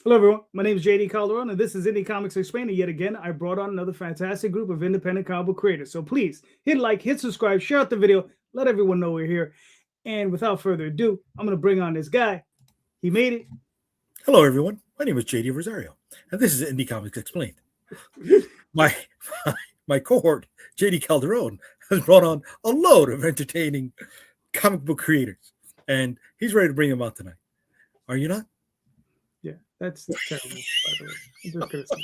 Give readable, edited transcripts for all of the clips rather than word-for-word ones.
Hello, everyone. My name is JD Calderon, and this is Indy Comics Explained. And yet again, I brought on another fantastic group of independent comic book creators. So please hit like, hit subscribe, share out the video, let everyone know we're here. And without further ado, I'm going to bring on this guy. He made it. Hello, everyone. My name is JD Rosario, and this is Indy Comics Explained. My cohort, JD Calderon, has brought on a load of entertaining comic book creators, and he's ready to bring them out tonight. Are you not? Yeah, that's terrible, by the way. I'm just going to say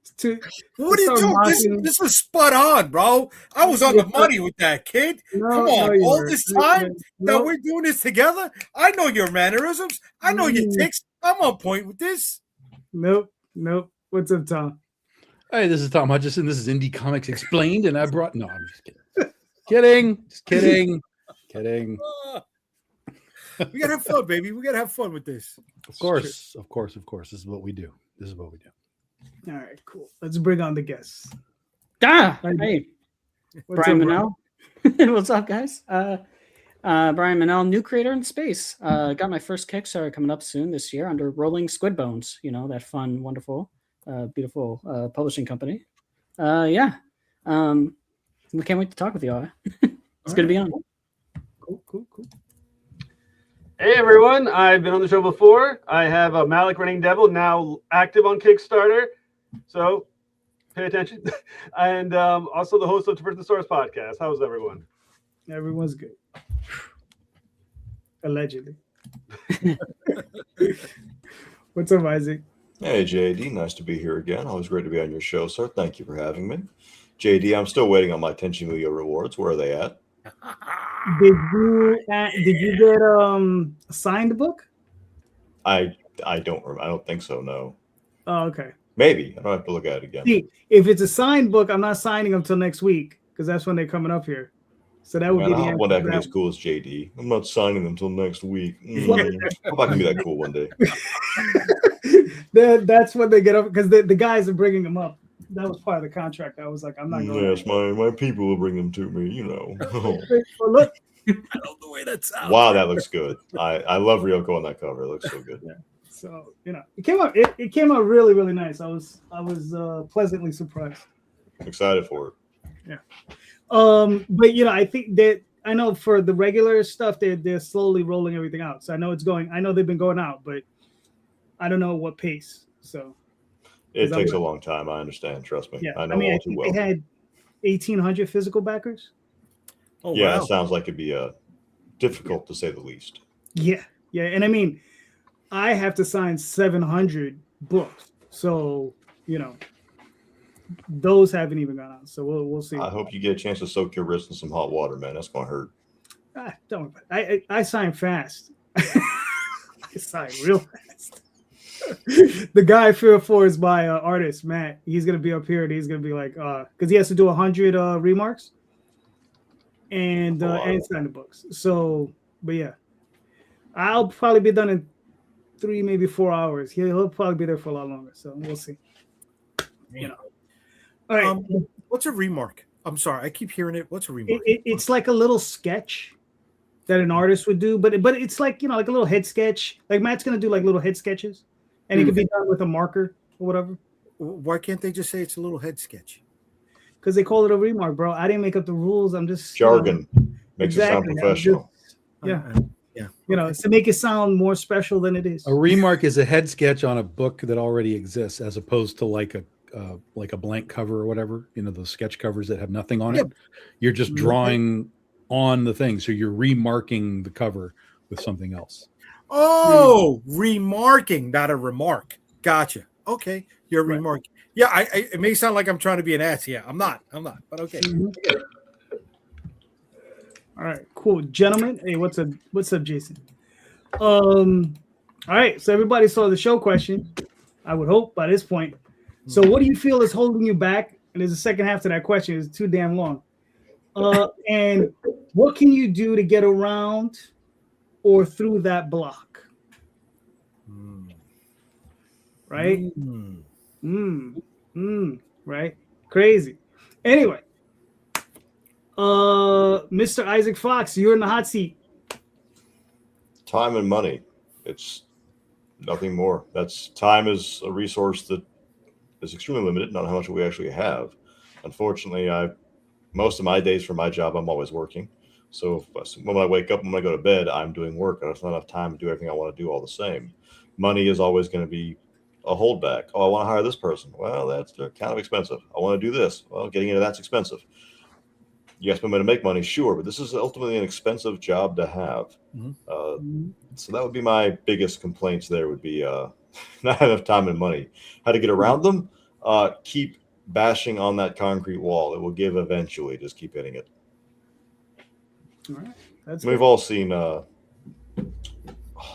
it's terrible. What are you doing? This was spot on, bro. I was on the money with that, kid. No, Come on, all this time that we're doing this together, I know your mannerisms. I know your tics. I'm on point with this. Nope. What's up, Tom? Hey, this is Tom Hutchison. This is Indy Comics Explained, and I brought... No, I'm just kidding. Kidding. We gotta have fun, baby. We gotta have fun with this. Of course. This is what we do. All right, cool. Let's bring on the guests. Hey, Brian Mannell. What's up, guys? Brian Mannell, new creator in space. Got my first Kickstarter coming up soon this year under Rolling Squid Bones. You know, that fun, wonderful, beautiful publishing company. We can't wait to talk with you all. It's good to be on. Cool. Hey everyone, I've been on the show before. I have a Malik Running Devil now active on Kickstarter, so pay attention. And also the host of Traverse the Source podcast. How's everyone? Everyone's good. Allegedly. What's up, Isaac? Hey, JD. Nice to be here again. Always great to be on your show, sir. Thank you for having me. JD, I'm still waiting on my Tenchi rewards. Where are they at? Did you get a signed book? I don't think so. No. Oh, okay. Maybe I don't have to look at it again. See, if it's a signed book, I'm not signing them till next week because that's when they're coming up here. So that would be the answer. One that can be as cool as JD. I'm not signing them till next week. How about I can be that cool one day? That's when they get up because the guys are bringing them up. That was part of the contract. I was like, I'm not going. Yes, my people will bring them to me. You know. Well, look, I love the way that sounds. Wow, that looks good. I love Ryoko on that cover. It looks so good. Yeah. So it came out. It came out really, really nice. I was pleasantly surprised. Excited for it. Yeah. But I think that I know for the regular stuff they're slowly rolling everything out. So I know I know they've been going out, but I don't know what pace. So. It takes a long time. I understand. Trust me. Yeah. I know all too well. They had 1,800 physical backers. Oh, yeah, wow. It sounds like it'd be difficult to say the least. Yeah. And I mean, I have to sign 700 books. So, those haven't even gone out. So we'll see. I hope you get a chance to soak your wrist in some hot water, man. That's going to hurt. Don't. I sign fast. I sign real fast. The guy Fear 4 is my artist, Matt. He's gonna be up here and he's gonna be like, because he has to do 100 remarks and sign the books. So, but yeah, I'll probably be done in 3, maybe 4 hours. He'll probably be there for a lot longer. So we'll see. All right. What's a remark? I'm sorry, I keep hearing it. What's a remark? It's like a little sketch that an artist would do, but it's like like a little head sketch. Like Matt's gonna do like little head sketches. And it could be done with a marker or whatever. Why can't they just say it's a little head sketch? Because they call it a remark, bro. I didn't make up the rules. I'm just jargon makes it sound professional. Yeah. It's to make it sound more special than it is. A remark is a head sketch on a book that already exists, as opposed to like a blank cover or whatever. Those sketch covers that have nothing on it. You're just drawing on the thing, so you're remarking the cover with something else. Oh, remarking, not a remark. Gotcha. Okay, you're remarking. Yeah, it may sound like I'm trying to be an ass. Yeah, I'm not. But okay. All right, cool, gentlemen. Hey, what's up, Jason? All right, so everybody saw the show question. I would hope by this point. So, what do you feel is holding you back? And there's a second half to that question. It's too damn long. And what can you do to get around or through that block? Right? Right? Crazy. Anyway, Mr. Isaac Fox, you're in the hot seat. Time and money. It's Nothing more. That's time is a resource that is extremely limited, not how much we actually have. Unfortunately, most of my days for my job, I'm always working. So when I wake up and when I go to bed, I'm doing work. There's not enough time to do everything I want to do all the same. Money is always going to be a holdback. Oh, I want to hire this person. Well, they're kind of expensive. I want to do this. Well, getting into that's expensive. You have to make money, sure, but this is ultimately an expensive job to have. So that would be my biggest complaints. There would be not enough time and money. How to get around them? Keep bashing on that concrete wall. It will give eventually. Just keep hitting it. All right. We've all seen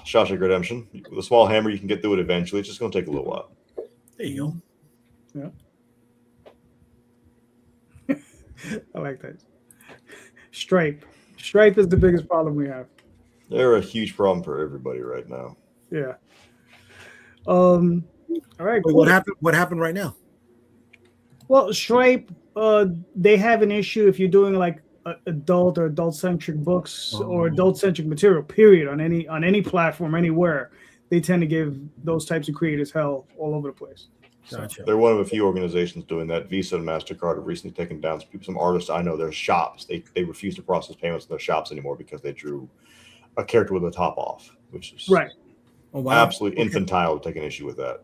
Shawshank Redemption. With a small hammer, you can get through it eventually. It's just going to take a little while. There you go. Yeah. I like that. Stripe is the biggest problem we have. They're a huge problem for everybody right now. Yeah. All right. Cool. What happened right now? Well, Stripe, they have an issue if you're doing like adult or adult-centric books or adult-centric material, period, on any platform, anywhere. They tend to give those types of creators hell all over the place. Gotcha. They're one of a few organizations doing that. Visa and MasterCard have recently taken down some artists. I know their shops. They refuse to process payments in their shops anymore because they drew a character with a top off, which is right. Absolutely infantile to take an issue with that.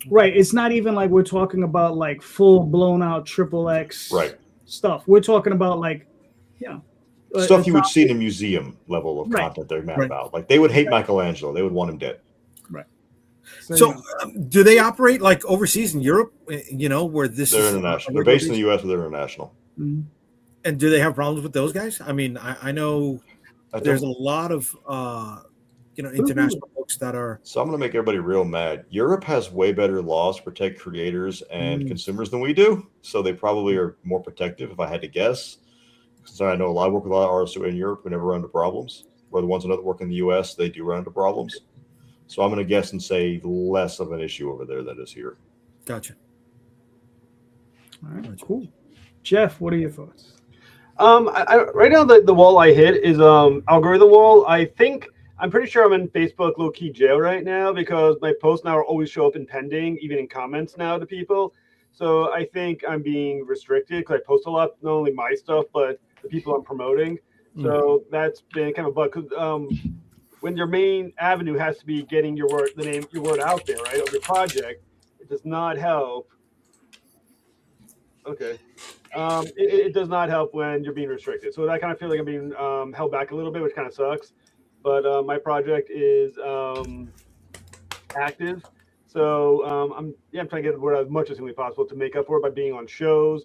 Right. It's not even like we're talking about like full blown out XXX stuff. We're talking about like, stuff you would see in a museum level of content they're mad about. Like they would hate Michelangelo. They would want him dead. Right. So do they operate like overseas in Europe, where this they're international. They're based in the US, but they're international. Mm-hmm. And do they have problems with those guys? I mean, I know there's a lot of international books that are. So I'm going to make everybody real mad. Europe has way better laws to protect creators and consumers than we do. So they probably are more protective, if I had to guess. So I know I work with a lot of artists in Europe who never run into problems. Where the ones that work in the US, they do run into problems. So I'm going to guess and say less of an issue over there than is here. Gotcha. All right, cool. Jeff, what are your thoughts? Right now, the wall I hit is algorithm wall. I'm pretty sure I'm in Facebook low-key jail right now because my posts now always show up in pending, even in comments now to people. So I think I'm being restricted because I post a lot, not only my stuff, but the people I'm promoting. So that's been kind of a bug because when your main avenue has to be getting your word out there, right, of your project, it does not help. Okay. It does not help when you're being restricted. So I kind of feel like I'm being held back a little bit, which kind of sucks. But my project is active. So I'm trying to get the word out as much as humanly possible to make up for it by being on shows,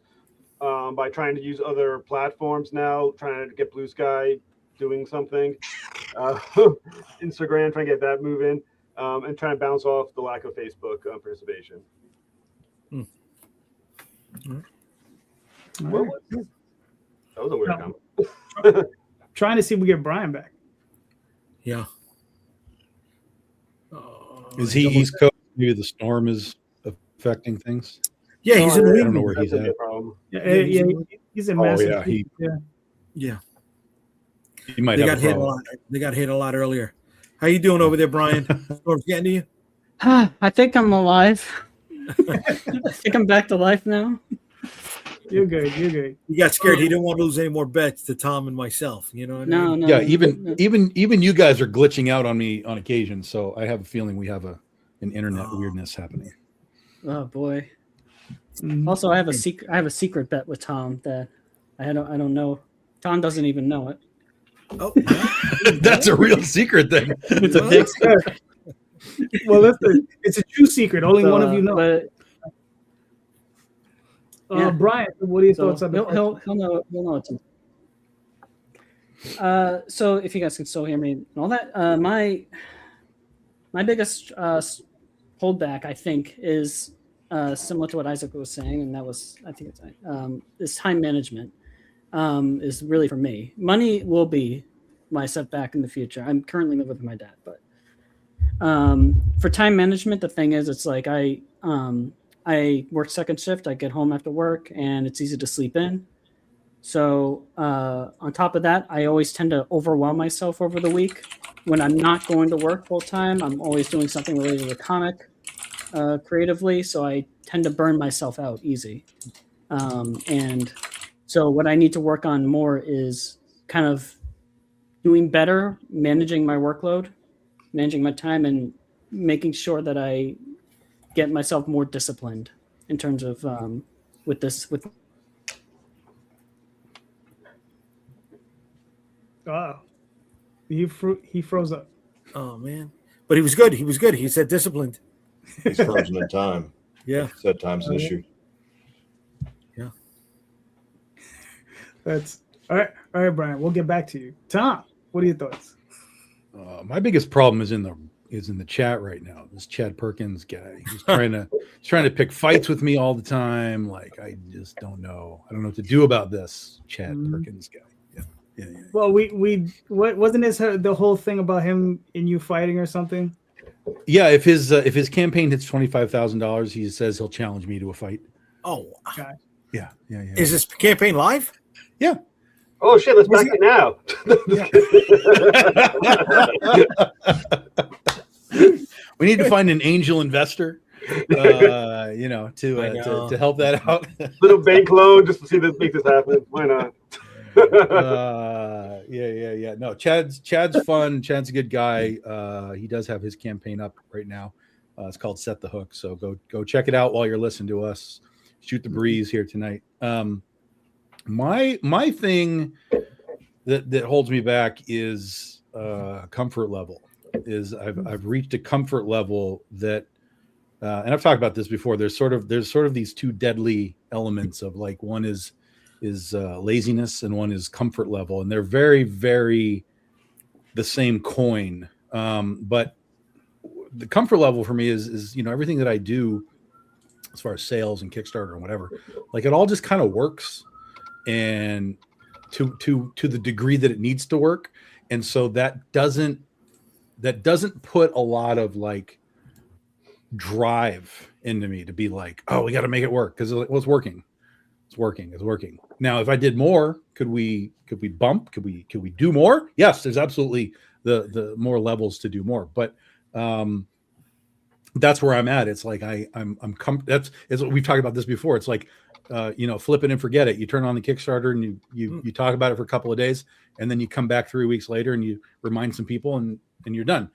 by trying to use other platforms now, trying to get Blue Sky doing something, Instagram, trying to get that moving, and trying to bounce off the lack of Facebook participation. Right. That was a weird comment. Trying to see if we get Brian back. Yeah. Is he East Coast? Maybe the storm is affecting things. Yeah, he's in. I don't know where he's at. Yeah, he's in Massachusetts. Yeah. He might have hit a lot. They got hit a lot earlier. How you doing over there, Brian? Storm's getting to you? I think I'm alive. I think I'm back to life now. You're good. You got scared. He didn't want to lose any more bets to Tom and myself. You know what I mean? No. Yeah, even you guys are glitching out on me on occasion. So I have a feeling we have an internet weirdness happening. Oh boy. Also, I have a secret bet with Tom that I don't know. Tom doesn't even know it. Oh, that's a real secret thing. It's a big secret. Well, it's a true secret. Only one of you know. Brian, what are your thoughts on that? He'll know it too. So if you guys can still hear me and all that, my biggest holdback, I think, is similar to what Isaac was saying, and that was, I think, is time management. Is really for me. Money will be my setback in the future. I'm currently living with my dad, but for time management, the thing is, it's like I work second shift. I get home after work, and it's easy to sleep in. So on top of that, I always tend to overwhelm myself over the week when I'm not going to work full time, I'm always doing something related to the comic creatively. So I tend to burn myself out easy. And so what I need to work on more is kind of doing better, managing my workload, managing my time, and making sure that I get myself more disciplined in terms of with this. Wow, he froze up. Oh man, but he was good. He was good. He said disciplined. He's frozen in time. Yeah, Said time's an issue. Yeah, That's all right. All right, Brian. We'll get back to you. Tom, what are your thoughts? My biggest problem is in the chat right now. This Chad Perkins guy. He's trying to pick fights with me all the time. Like I just don't know. I don't know what to do about this Chad Perkins guy. Yeah. Well, what wasn't this the whole thing about him and you fighting or something? Yeah, if his campaign hits $25,000, he says he'll challenge me to a fight. Oh, Okay. Yeah. Is this campaign live? Yeah. Oh shit! Let's back it now. We need to find an angel investor, to help that out. Little bank loan just to see this make this happen. Why not? Yeah. No, Chad's fun. Chad's a good guy. He does have his campaign up right now. It's called Set the Hook. So go check it out while you're listening to us. Shoot the breeze here tonight. My thing that holds me back is comfort level. Is I've reached a comfort level that, and I've talked about this before. There's sort of these two deadly elements of like one is laziness and one is comfort level, and they're very, very the same coin. But the comfort level for me is everything that I do as far as sales and Kickstarter and whatever, like it all just kind of works, and to the degree that it needs to work, and so that doesn't put a lot of like drive into me to be like, oh, we got to make it work because it's working. It's working. Now, if I did more, could we bump? Could we do more? Yes, there's absolutely the more levels to do more, but that's where I'm at. It's like I'm that's we've talked about this before. It's like flip it and forget it. You turn on the Kickstarter and you talk about it for a couple of days, and then you come back 3 weeks later and you remind some people and you're done.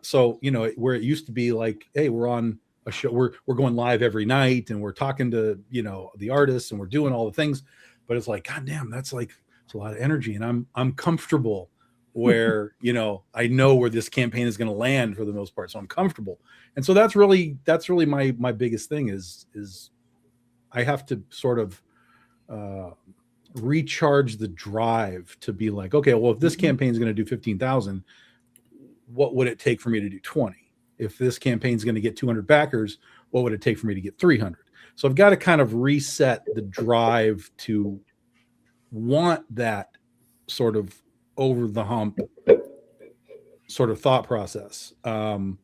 So where it used to be like, hey, we're on a show, we're going live every night and we're talking to the artists and we're doing all the things, but it's like, god damn, it's a lot of energy, and I'm comfortable where I know where this campaign is going to land for the most part, so I'm comfortable. And so that's really my biggest thing is I have to sort of recharge the drive to be like, okay, well, if this campaign is going to do 15,000, what would it take for me to do 20? If this campaign is going to get 200 backers, what would it take for me to get 300? So I've got to kind of reset the drive to want that sort of over the hump sort of thought process. And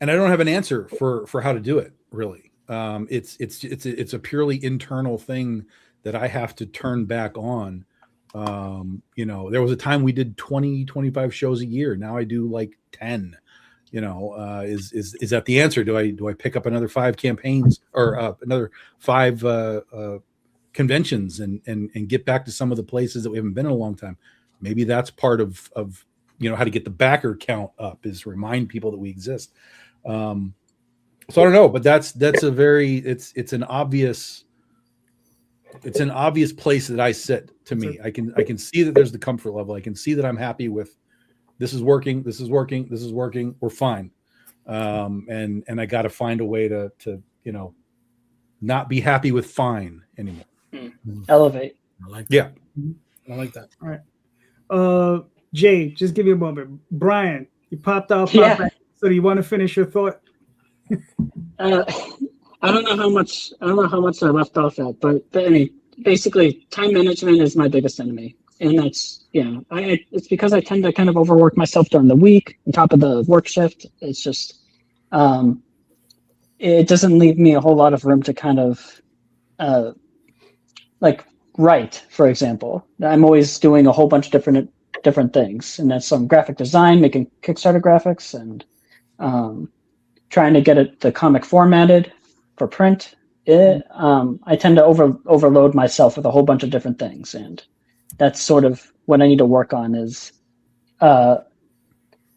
I don't have an answer for how to do it, really. It's a purely internal thing that I have to turn back on. There was a time we did 20-25 shows a year. Now I do like 10. Is that the answer? Do I pick up another 5 campaigns or another 5 conventions and get back to some of the places that we haven't been in a long time? Maybe that's part of how to get the backer count up, is remind people that we exist. So I don't know, but that's a very it's an obvious place that I sit. To me, I can see that there's the comfort level. I can see that I'm happy with this is working. We're fine. And I got to find a way to not be happy with fine anymore. Elevate. I like that. Yeah. I like that. All right. Jay, just give me a moment. Brian, you popped off. Yeah. So do you want to finish your thought? I don't know how much I left off at, but I mean, basically, time management is my biggest enemy, and that's it's because I tend to kind of overwork myself during the week on top of the work shift. It's just it doesn't leave me a whole lot of room to kind of like write, for example. I'm always doing a whole bunch of different different things, and that's some graphic design, making Kickstarter graphics, and trying to get the comic formatted for print. I tend to overload myself with a whole bunch of different things, and that's sort of what I need to work on is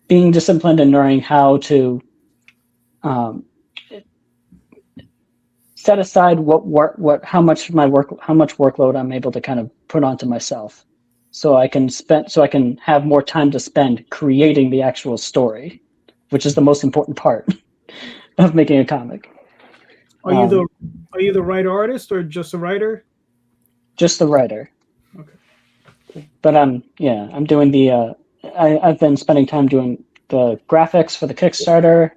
being disciplined and knowing how to set aside how much workload I'm able to kind of put onto myself, so I can have more time to spend creating the actual story, which is the most important part of making a comic. Are you the writer artist or just a writer? Just the writer. Okay. Cool. But I'm doing the I've been spending time doing the graphics for the Kickstarter.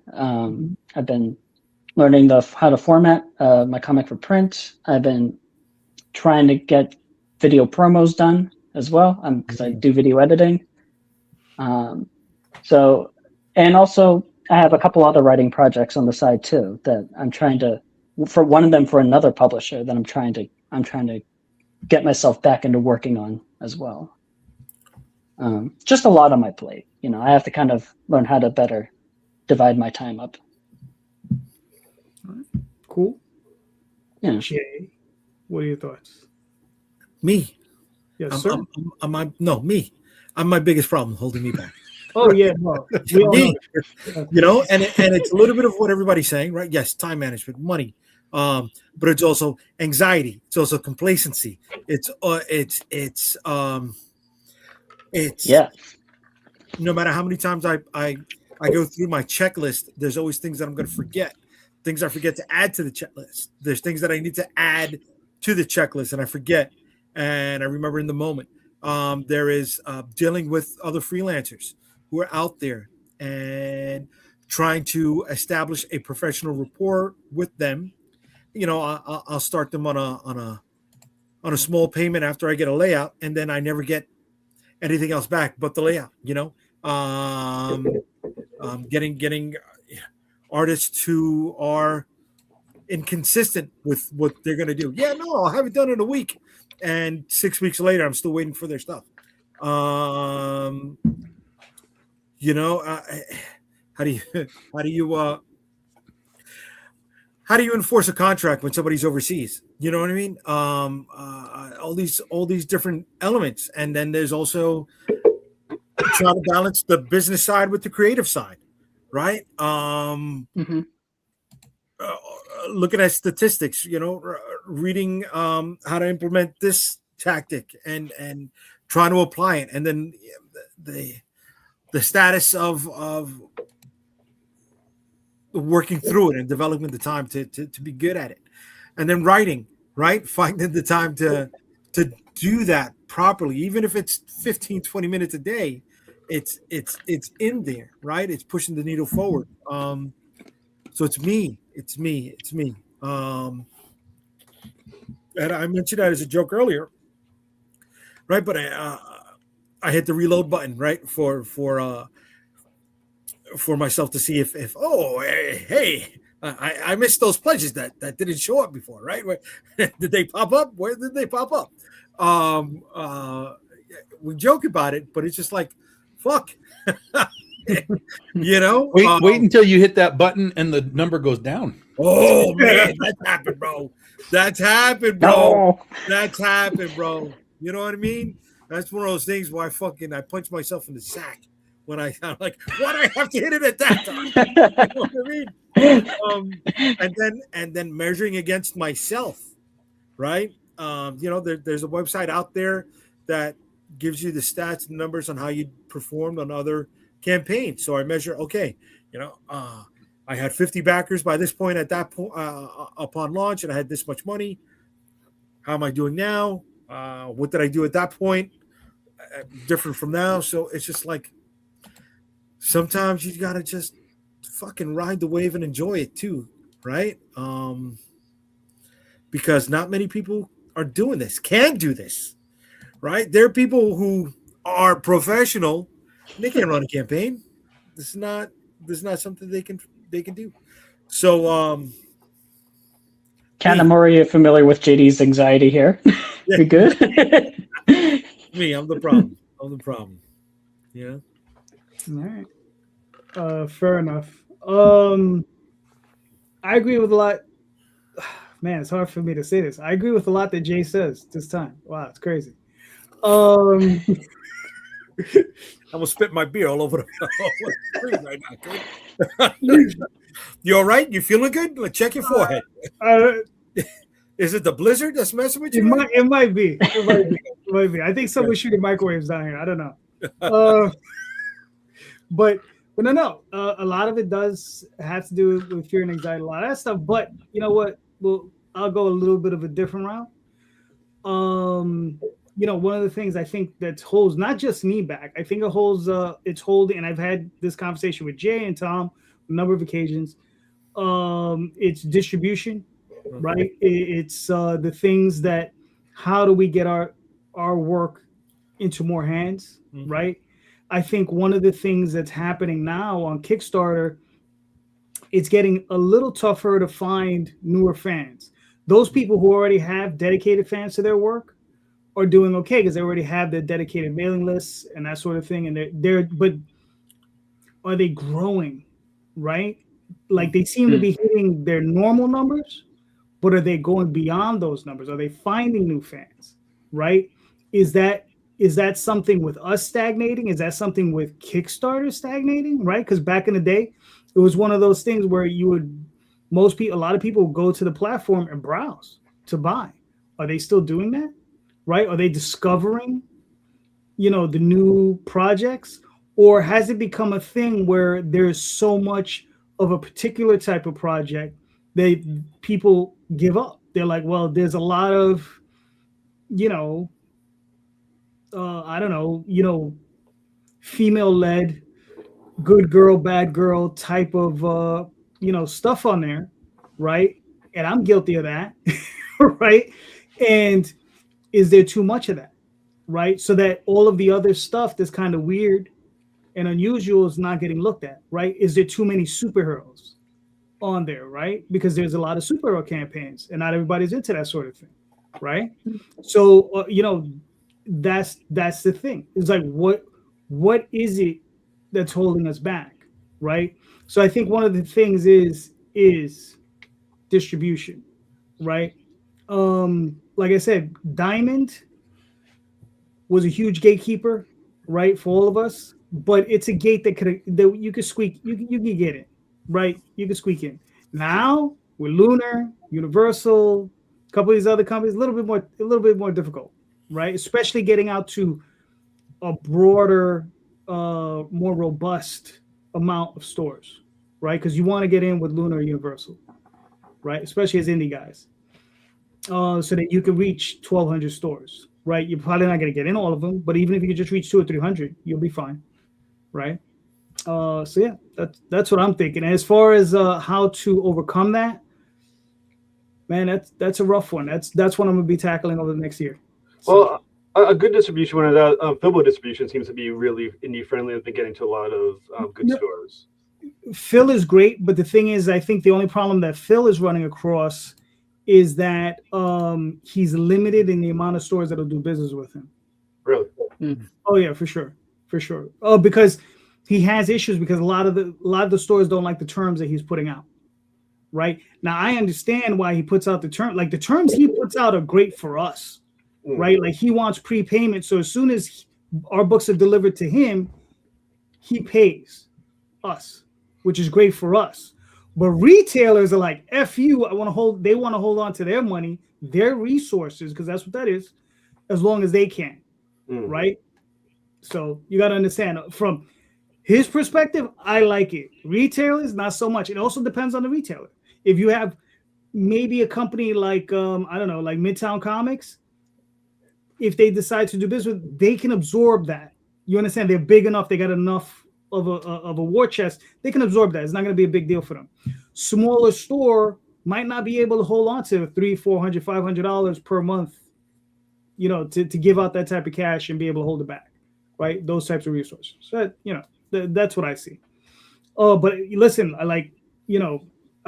I've been learning how to format my comic for print. I've been trying to get video promos done as well, because I do video editing. So, and also I have a couple other writing projects on the side too that I'm trying to, for one of them for another publisher that I'm trying to get myself back into working on as well. Just a lot on my plate. I have to kind of learn how to better divide my time up. Cool. Yeah. Jay, what are your thoughts? Me. Yes, sir. Me. I'm my biggest problem, holding me back. Oh yeah, well, we all Me. know. And it's a little bit of what everybody's saying, right? Yes, time management, money, but it's also anxiety. It's also complacency. It's no matter how many times I go through my checklist, there's always things that I'm going to forget. Things I forget to add to the checklist. There's things that I need to add to the checklist and I forget, and I remember in the moment. There is dealing with other freelancers who are out there and trying to establish a professional rapport with them. I'll start them on a small payment after I get a layout, and then I never get anything else back but the layout. Getting artists who are inconsistent with what they're going to do. Yeah, no, I'll have it done in a week. And 6 weeks later, I'm still waiting for their stuff. How do you enforce a contract when somebody's overseas? You know what I mean? All these different elements, and then there's also trying to balance the business side with the creative side, right? Looking at statistics, reading how to implement this tactic and trying to apply it, and then the status of working through it and developing the time to be good at it, and then writing, right? Finding the time to do that properly, even if it's 15-20 minutes a day. It's in there, right? It's pushing the needle forward. So it's me. And I mentioned that as a joke earlier, right? But I hit the reload button, right, for myself to see if I missed those pledges that didn't show up before, right? Did they pop up? Where did they pop up? We joke about it, but it's just like, fuck. Wait until you hit that button and the number goes down. Oh man, that's happened, bro. That's happened, bro. You know what I mean? That's one of those things where I punch myself in the sack when I'm like, why'd I have to hit it at that time? You know what I mean? And then measuring against myself, right? There's a website out there that gives you the stats and numbers on how you performed on other campaign. So I measure, okay, I had 50 backers by this point at that point upon launch, and I had this much money. How am I doing now? What did I do at that point? Different from now. So it's just like, sometimes you gotta just fucking ride the wave and enjoy it too, right? Because not many people are doing this, can do this, right? There are people who are professional. They can't run a campaign. This is not something they can do. So, Kanamori, you're familiar with JD's anxiety here. You good? Me, I'm the problem. Yeah. All right. Fair enough. I agree with a lot. Man, it's hard for me to say this. I agree with a lot that Jay says this time. Wow, it's crazy. I'm gonna spit my beer all over the screen right now. Kid. You all right? You feeling good? Let's check your forehead. Is it the blizzard that's messing with you? It might be. It might be. I think someone's shooting microwaves down here. I don't know. But no. A lot of it does have to do with fear and anxiety, a lot of that stuff. But you know what? Well, I'll go a little bit of a different route. One of the things I think that holds not just me back, I think it holds it's holding, and I've had this conversation with Jay and Tom a number of occasions. It's distribution, right? It's the things that, how do we get our work into more hands, right? I think one of the things that's happening now on Kickstarter, it's getting a little tougher to find newer fans. Those people who already have dedicated fans to their work are doing okay because they already have their dedicated mailing lists and that sort of thing. And but are they growing, right? Like they seem to be hitting their normal numbers, but are they going beyond those numbers? Are they finding new fans, right? Is that something with us stagnating? Is that something with Kickstarter stagnating, right? Because back in the day, it was one of those things where a lot of people would go to the platform and browse to buy. Are they still doing that, right? Are they discovering, the new projects? Or has it become a thing where there's so much of a particular type of project that people give up? They're like, well, there's a lot of, I don't know, female-led, good girl, bad girl type of, stuff on there, right? And I'm guilty of that, right? And is there too much of that, right? So that all of the other stuff that's kind of weird and unusual is not getting looked at, right? Is there too many superheroes on there, right? Because there's a lot of superhero campaigns and not everybody's into that sort of thing, right? So, that's the thing. It's like, what is it that's holding us back, right? So I think one of the things is distribution, right? Like I said, Diamond was a huge gatekeeper, right, for all of us. But it's a gate that you could squeak, you could get in, right? You could squeak in. Now with Lunar, Universal, a couple of these other companies, a little bit more difficult, right? Especially getting out to a broader, more robust amount of stores, right? Because you want to get in with Lunar or Universal, right? Especially as indie guys, so that you can reach 1,200 stores, right? You're probably not going to get in all of them, but even if you could just reach 200 or 300, you'll be fine, right? So yeah, that's what I'm thinking. And as far as how to overcome that, man, that's a rough one. That's what I'm going to be tackling over the next year. So, well, a good distribution one of that, Filbo distribution seems to be really indie friendly. I've been getting to a lot of good stores. Phil is great, but the thing is, I think the only problem that Phil is running across is that he's limited in the amount of stores that'll do business with him. Really? Oh yeah, for sure. Oh, because he has issues because a lot of the stores don't like the terms that he's putting out. Right now, I understand why he puts out the term. Like the terms he puts out are great for us, right? Like he wants prepayment, so as soon as our books are delivered to him, he pays us, which is great for us. But retailers are like, F you, they want to hold on to their money, their resources, because that's what that is, as long as they can, right? So you got to understand from his perspective, I like it. Retailers, not so much. It also depends on the retailer. If you have maybe a company like, I don't know, like Midtown Comics, if they decide to do business, they can absorb that. You understand? They're big enough. They got enough of a war chest. They can absorb that. It's not going to be a big deal for them. Smaller store might not be able to hold on to $300, $400, $500 per month, to give out that type of cash and be able to hold it back, right? Those types of resources. So, that's what I see. Oh, but listen, I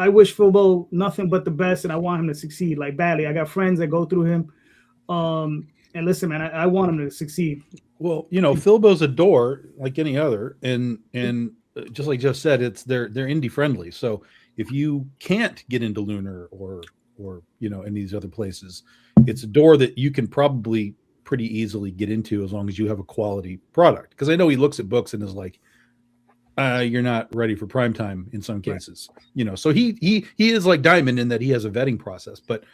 wish Filbo nothing but the best, and I want him to succeed like badly. I got friends that go through him, and And listen, man, I want them to succeed. Well, Filbo's a door like any other, and just like Jeff said, they're indie friendly. So if you can't get into Lunar or in these other places, it's a door that you can probably pretty easily get into as long as you have a quality product. Because I know he looks at books and is like, you're not ready for prime time in some cases, So he is like Diamond in that he has a vetting process. But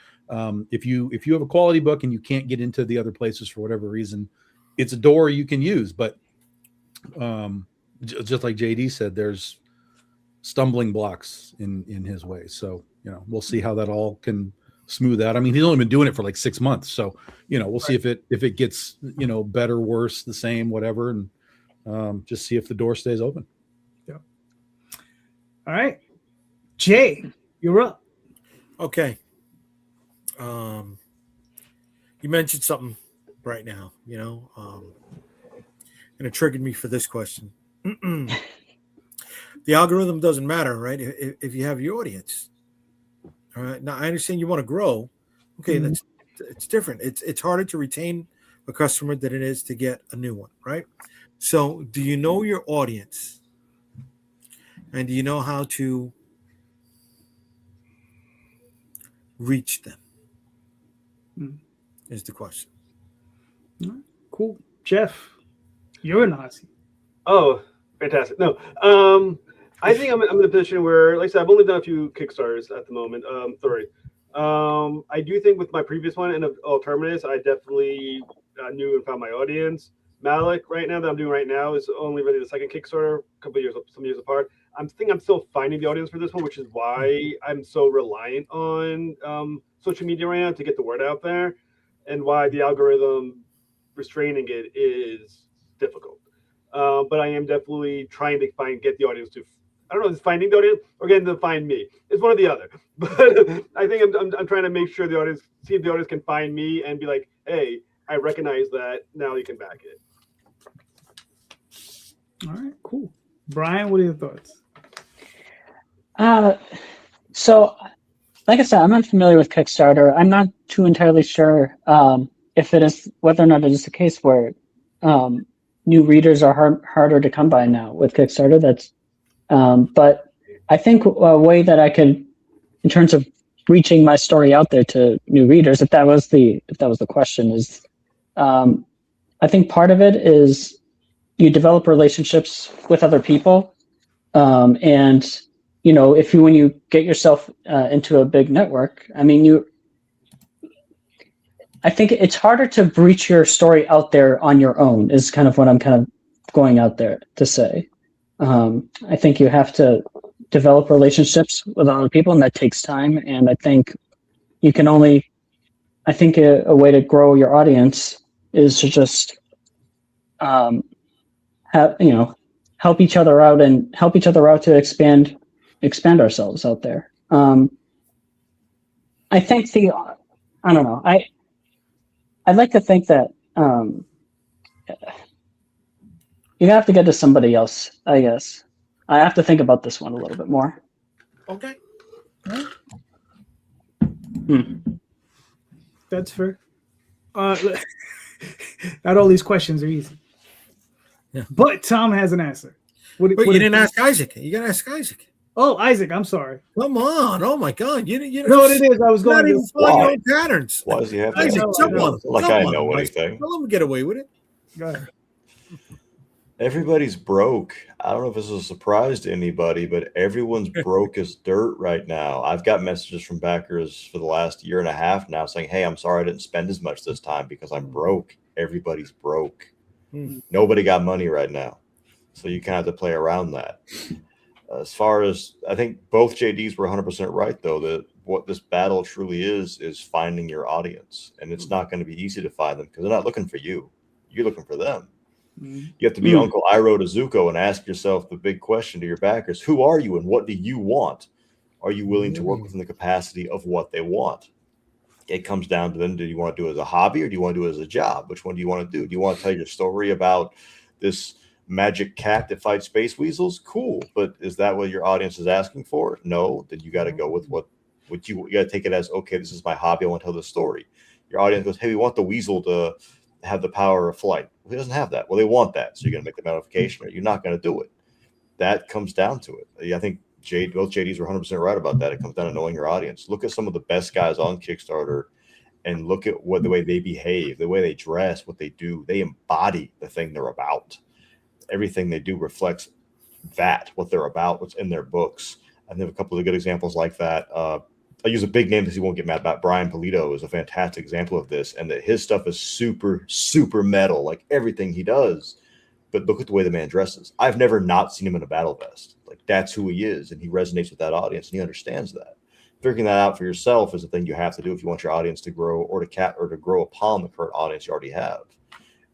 if you have a quality book and you can't get into the other places for whatever reason, it's a door you can use. But just like JD said, there's stumbling blocks in his way. So we'll see how that all can smooth out. I mean, he's only been doing it for like 6 months, so we'll see if it gets better, worse, the same, whatever, and just see if the door stays open. Yeah. All right, Jay, you're up. Okay. You mentioned something right now, and it triggered me for this question. The algorithm doesn't matter, right? If you have your audience. All right. Now I understand you want to grow. Okay, it's different. It's harder to retain a customer than it is to get a new one, right? So do you know your audience? And do you know how to reach them? Is the question. Cool. Jeff, you're in the hot seat. Oh, fantastic. No. I think I'm in a position where, like I said, I've only done a few Kickstarters at the moment. 3. I do think with my previous one and Terminus, I definitely knew and found my audience. Malik, right now, that I'm doing right now, is only really the second Kickstarter, some years apart. I'm still finding the audience for this one, which is why I'm so reliant on social media right now to get the word out there, and why the algorithm restraining it is difficult. But I am definitely trying to get the audience to, I don't know, is finding the audience or getting them to find me. It's one or the other. But I think I'm trying to make sure the audience, see if the audience can find me and be like, hey, I recognize that. Now you can back it. All right, cool. Brian, what are your thoughts? So, like I said, I'm unfamiliar with Kickstarter. I'm not too entirely sure if it is, whether or not it is the case where new readers are harder to come by now with Kickstarter. But I think a way that I could, in terms of reaching my story out there to new readers, if that was the question, is I think part of it is you develop relationships with other people, and when you get yourself into a big network, I think it's harder to breach your story out there on your own, is kind of what I'm kind of going out there to say. I think you have to develop relationships with other people, and that takes time. And I think you can only, a way to grow your audience is to just help each other out to expand ourselves out there. I think I don't know. I'd like to think that you have to get to somebody else, I guess. I have to think about this one a little bit more. Okay. That's fair. Not all these questions are easy. Yeah. But Tom has an answer. But you didn't ask Isaac. You got to ask Isaac. Oh, Isaac, I'm sorry. Come on. Oh, my God. You know what it is? I was going to follow your own patterns. Why does he have to Isaac, I know anything. Don't let him get away with it. Go ahead. Everybody's broke. I don't know if this is a surprise to anybody, but everyone's broke as dirt right now. I've got messages from backers for the last year and a half now saying, hey, I'm sorry I didn't spend as much this time because I'm broke. Everybody's broke. Nobody got money right now. So you kind of have to play around that. As far as, I think both JDs were 100% right, though, that what this battle truly is finding your audience. And it's not going to be easy to find them because they're not looking for you. You're looking for them. You have to be Uncle Iro to Zuko and ask yourself the big question to your backers: who are you and what do you want? Are you willing to work within the capacity of what they want? It comes down to then, do you want to do it as a hobby or do you want to do it as a job? Which one do you want to do? Do you want to tell your story about this magic cat that fights space weasels? Cool. But is that what your audience is asking for? No. Then you got to go with what you got to take it as, okay, this is my hobby. I want to tell this story. Your audience goes, hey, we want the weasel to have the power of flight. Well, he doesn't have that. Well, they want that. So you're going to make the modification, or you're not going to do it. That comes down to it. I think both JDs were 100% right about that. It comes down to knowing your audience. Look at some of the best guys on Kickstarter and look at the way they behave, the way they dress, what they do. They embody the thing they're about. Everything they do reflects what they're about, what's in their books. I have a couple of good examples like that. I use a big name because he won't get mad about. Brian Polito is a fantastic example of this, and that his stuff is super, super metal, like everything he does. But look at the way the man dresses. I've never not seen him in a battle vest. Like, that's who he is, and he resonates with that audience, and he understands that. Figuring that out for yourself is the thing you have to do if you want your audience to grow, or to grow upon the current audience you already have.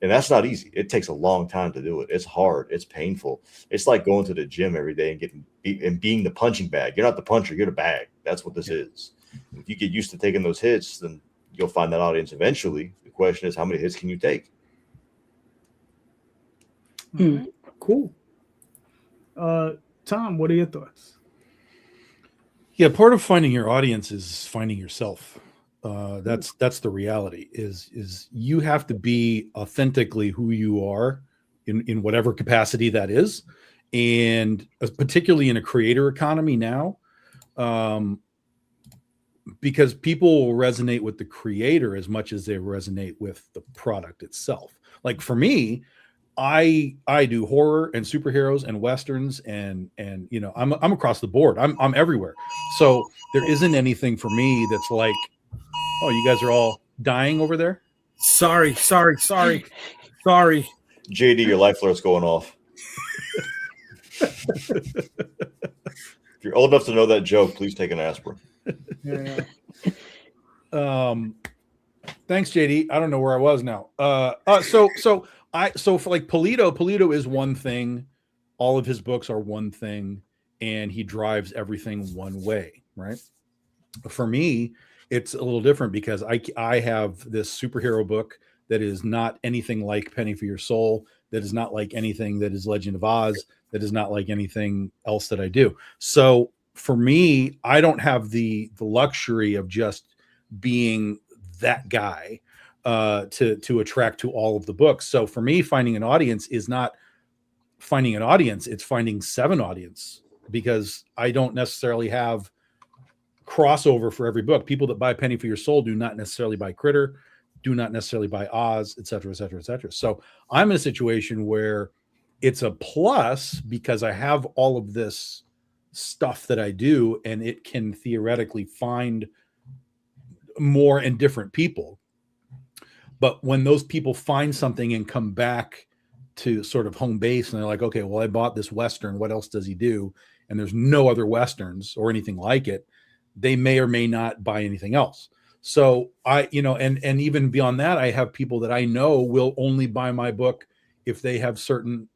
And that's not easy. It takes a long time to do it. It's hard. It's painful. It's like going to the gym every day and being the punching bag. You're not the puncher. You're the bag. That's what this is. If you get used to taking those hits, then you'll find that audience eventually. The question is, how many hits can you take? Cool. Tom, what are your thoughts? Yeah, part of finding your audience is finding yourself. That's the reality. Is you have to be authentically who you are in whatever capacity that is, and particularly in a creator economy now, because people will resonate with the creator as much as they resonate with the product itself. Like for me, I do horror and superheroes and westerns and you know, I'm across the board. I'm everywhere. So there isn't anything for me that's like, oh, you guys are all dying over there. Sorry. JD, your life alert's going off. If you're old enough to know that joke, please take an aspirin. Yeah. Thanks, JD. I don't know where I was now. So for like Polito is one thing. All of his books are one thing, and he drives everything one way, right? For me, it's a little different because I have this superhero book that is not anything like Penny for Your Soul, that is not like anything that is Legend of Oz, that is not like anything else that I do. So for me, I don't have the luxury of just being that guy to attract to all of the books. So for me, finding an audience is not finding an audience, it's finding 7 audience, because I don't necessarily have crossover for every book. People that buy Penny for Your Soul do not necessarily buy Critter, do not necessarily buy Oz, et cetera, et cetera, et cetera. So I'm in a situation where it's a plus because I have all of this stuff that I do, and it can theoretically find more and different people. But when those people find something and come back to sort of home base and they're like, okay, well, I bought this Western, what else does he do? And there's no other Westerns or anything like it, they may or may not buy anything else. So and even beyond that, I have people that I know will only buy my book if I have certain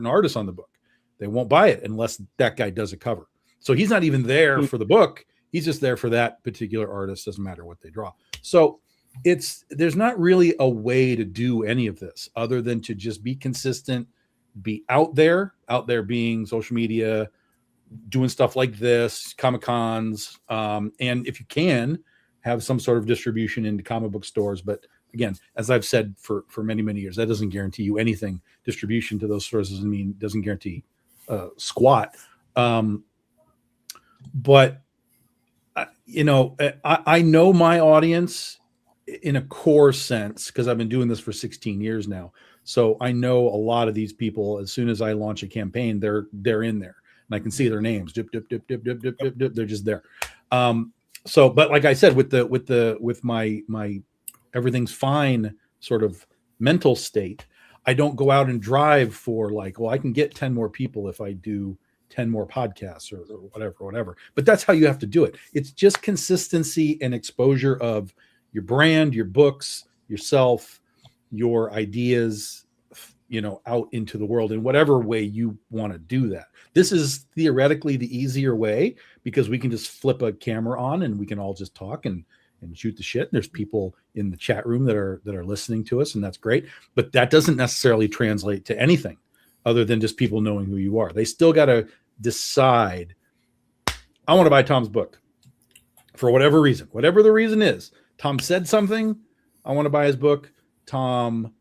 artists on the book. They won't buy it unless that guy does a cover. So he's not even there for the book. He's just there for that particular artist. Doesn't matter what they draw. So there's not really a way to do any of this other than to just be consistent, be out there being social media, doing stuff like this, Comic-Cons, and if you can, have some sort of distribution into comic book stores. But again, as I've said for many, many years, that doesn't guarantee you anything. Distribution to those stores doesn't guarantee squat. But I know my audience in a core sense because I've been doing this for 16 years now. So I know a lot of these people. As soon as I launch a campaign, they're in there, and I can see their names. Dip, dip, dip, dip, dip, dip, dip, dip. They're just there. But like I said, with my everything's fine sort of mental state, I don't go out and drive for like, well, I can get 10 more people if I do 10 more podcasts or whatever. But that's how you have to do it. It's just consistency and exposure of your brand, your books, yourself, your ideas, out into the world in whatever way you want to do that. This is theoretically the easier way because we can just flip a camera on and we can all just talk and shoot the shit. And there's people in the chat room that are listening to us, and that's great. But that doesn't necessarily translate to anything other than just people knowing who you are. They still got to decide, I want to buy Tom's book for whatever reason, whatever the reason is. Tom said something, I want to buy his book. Tom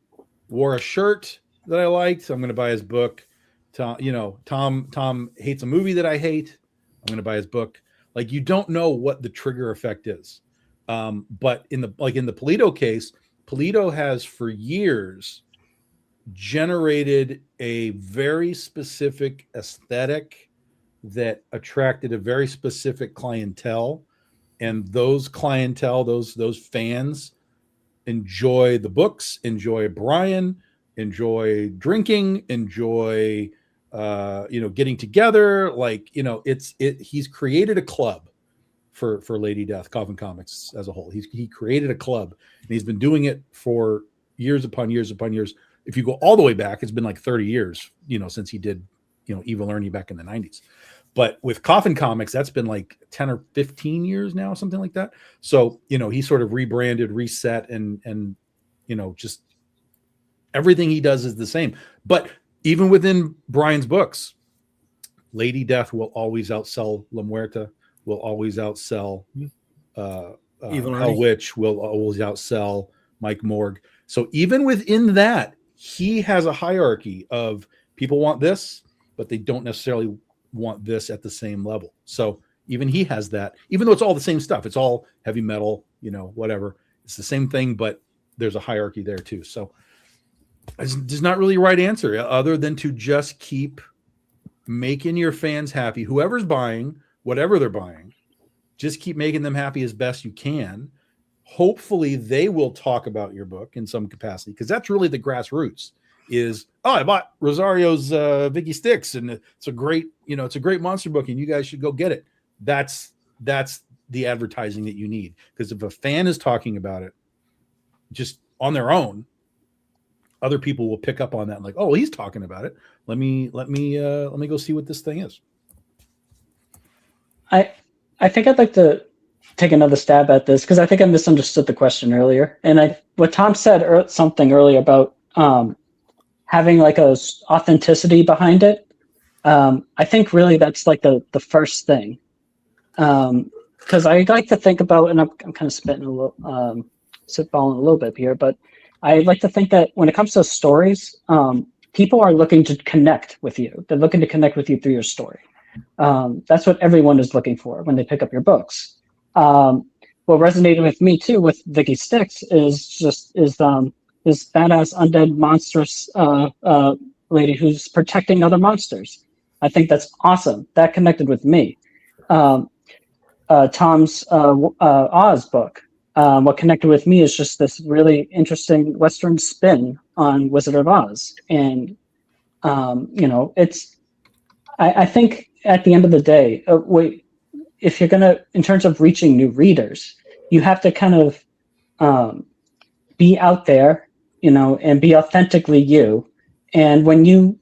wore a shirt that I liked, I'm going to buy his book. Tom hates a movie that I hate, I'm going to buy his book. Like, you don't know what the trigger effect is. But in the Polito case, Polito has for years generated a very specific aesthetic that attracted a very specific clientele, and those fans enjoy the books, enjoy Brian, enjoy drinking, enjoy getting together. Like, he's created a club for Lady Death, Coffin Comics as a whole. He created a club, and he's been doing it for years upon years upon years. If you go all the way back, it's been like 30 years, since he did, Evil Ernie back in the 90s. But with Coffin Comics, that's been like 10 or 15 years now, something like that. So, he sort of rebranded, reset, and just everything he does is the same. But even within Brian's books, Lady Death will always outsell La Muerta, will always outsell Hell Witch, will always outsell Mike Morg. So even within that, he has a hierarchy of people want this, but they don't necessarily want this at the same level. So even he has that, even though it's all the same stuff, it's all heavy metal, whatever. It's the same thing, but there's a hierarchy there too. So there's not really a right answer other than to just keep making your fans happy. Whoever's buying, whatever they're buying, just keep making them happy as best you can. Hopefully they will talk about your book in some capacity, because that's really the grassroots is, I bought Rosario's Vicky Styx, and it's a great monster book, and you guys should go get it. That's the advertising that you need. Because if a fan is talking about it just on their own, other people will pick up on that and like, oh, he's talking about it. Let me go see what this thing is. I think I'd like to take another stab at this, because I think I misunderstood the question earlier. And what Tom said something earlier about having like a authenticity behind it. I think really that's like the first thing. Because I like to think about, and I'm kind of spitballing a little bit here, but I like to think that when it comes to stories, people are looking to connect with you. They're looking to connect with you through your story. That's what everyone is looking for when they pick up your books. What resonated with me too with Vicky Styx is this badass undead monstrous lady who's protecting other monsters. I think that's awesome. That connected with me. Tom's Oz book. What connected with me is just this really interesting Western spin on Wizard of Oz. And, I think at the end of the day, if you're going to, in terms of reaching new readers, you have to kind of be out there, and be authentically you. And when you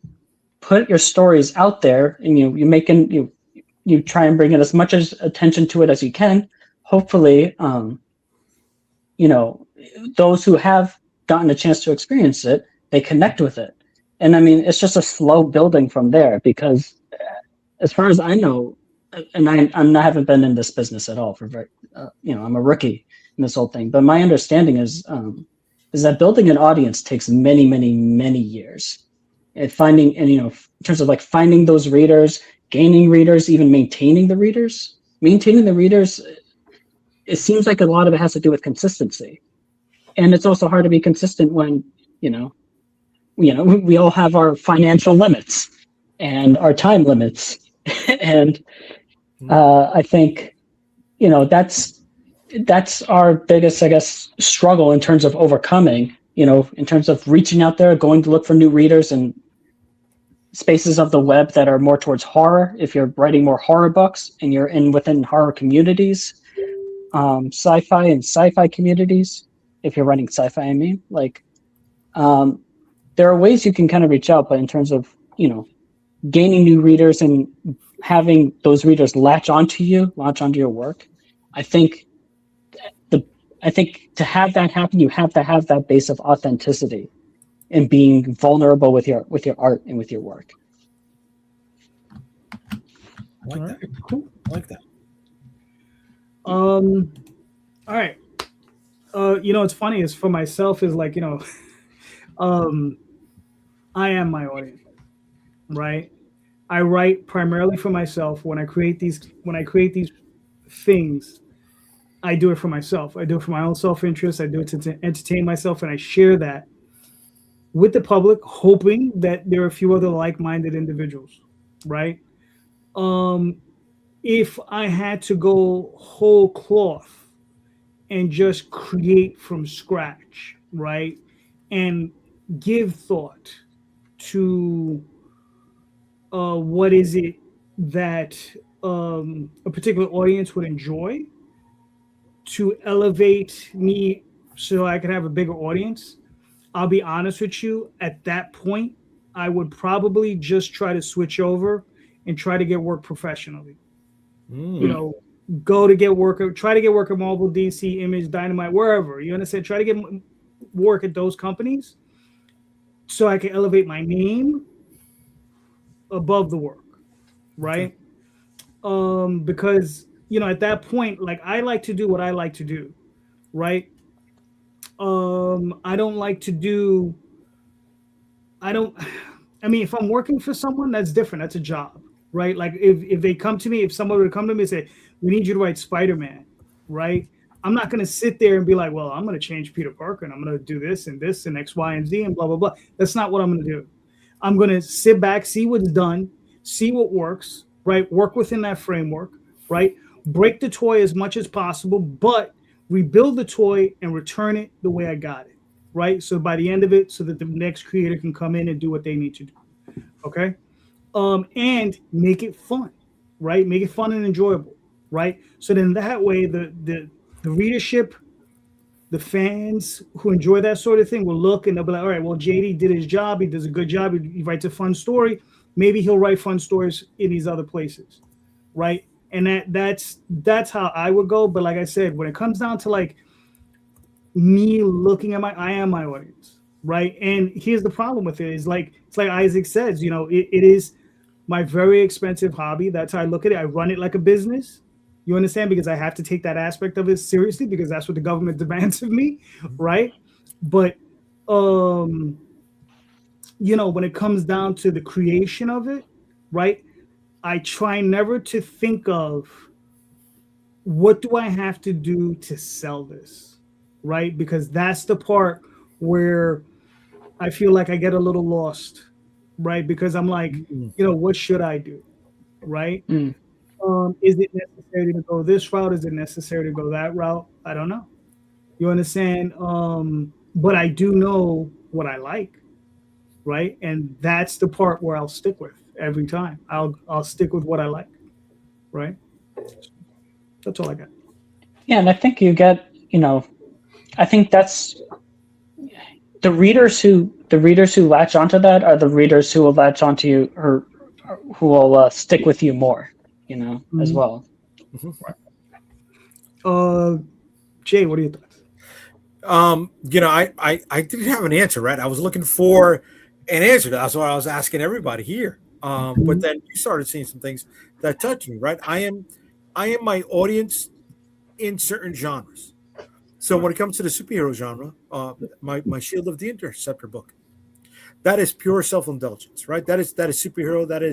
put your stories out there and you try and bring in as much attention to it as you can, hopefully, those who have gotten a chance to experience it, they connect with it. And I mean, it's just a slow building from there, because as far as I know, and I haven't been in this business at all for I'm a rookie in this whole thing, but my understanding is that building an audience takes many, many, many years. And in terms of like finding those readers, gaining readers, even maintaining the readers, it seems like a lot of it has to do with consistency. And it's also hard to be consistent when, we all have our financial limits and our time limits. And I think, that's our biggest, I guess, struggle in terms of overcoming, in terms of reaching out there, going to look for new readers and spaces of the web that are more towards horror. If you're writing more horror books and you're within horror communities, sci-fi and sci-fi communities, if you're writing sci-fi, I mean, there are ways you can kind of reach out, but in terms of, gaining new readers and having those readers latch onto your work, I think to have that happen, you have to have that base of authenticity and being vulnerable with your art and with your work. I like that. Cool. I like that. All right. It's funny is for myself is like, I am my audience, right? I write primarily for myself. When I create these things, I do it for myself. I do it for my own self-interest. I do it to entertain myself, and I share that with the public, hoping that there are a few other like-minded individuals, right? If I had to go whole cloth and just create from scratch, right, and give thought to what is it that a particular audience would enjoy, to elevate me so I can have a bigger audience, I'll be honest with you, at that point, I would probably just try to switch over and try to get work professionally. Go to get work, try to get work at Marvel, DC, Image, Dynamite, wherever. You understand? Try to get work at those companies so I can elevate my name above the work, right? Because, at that point, like, I like to do what I like to do, right? I don't like to do, if I'm working for someone, that's different. That's a job, right? Like if they come to me, if someone would come to me and say, we need you to write Spider-Man, right? I'm not going to sit there and be like, well, I'm going to change Peter Parker and I'm going to do this and X, Y, and Z and blah, blah, blah. That's not what I'm going to do. I'm going to sit back, see what's done, see what works, right? Work within that framework, right? Break the toy as much as possible, but rebuild the toy and return it the way I got it, right? So by the end of it, so that the next creator can come in and do what they need to do, okay? And make it fun, right? Make it fun and enjoyable, right? So then that way, the readership, the fans who enjoy that sort of thing will look and they'll be like, all right, well, JD did his job. He does a good job. He writes a fun story. Maybe he'll write fun stories in these other places, right? And that's how I would go. But like I said, when it comes down to like me looking at I am my audience, right? And here's the problem with it is like, it's like Isaac says, it is my very expensive hobby. That's how I look at it. I run it like a business. You understand? Because I have to take that aspect of it seriously because that's what the government demands of me, right? But, when it comes down to the creation of it, right? I try never to think of what do I have to do to sell this, right? Because that's the part where I feel like I get a little lost, right? Because I'm like, what should I do, right? Is it necessary to go this route? Is it necessary to go that route? I don't know. You understand? But I do know what I like, right? And that's the part where I'll stick with every time. I'll stick with what I like, right? That's all I got. Yeah, and I think you get, I think that's the readers who latch onto that are the readers who will latch onto you or who will stick with you more, as well. Jay, what are your thoughts? I didn't have an answer, right? I was looking for an answer. That's why I was asking everybody here. But then you started seeing some things that touch me, right? I am my audience in certain genres. So when it comes to the superhero genre, my Shield of the Interceptor book, that is pure self-indulgence, right? That is superhero. That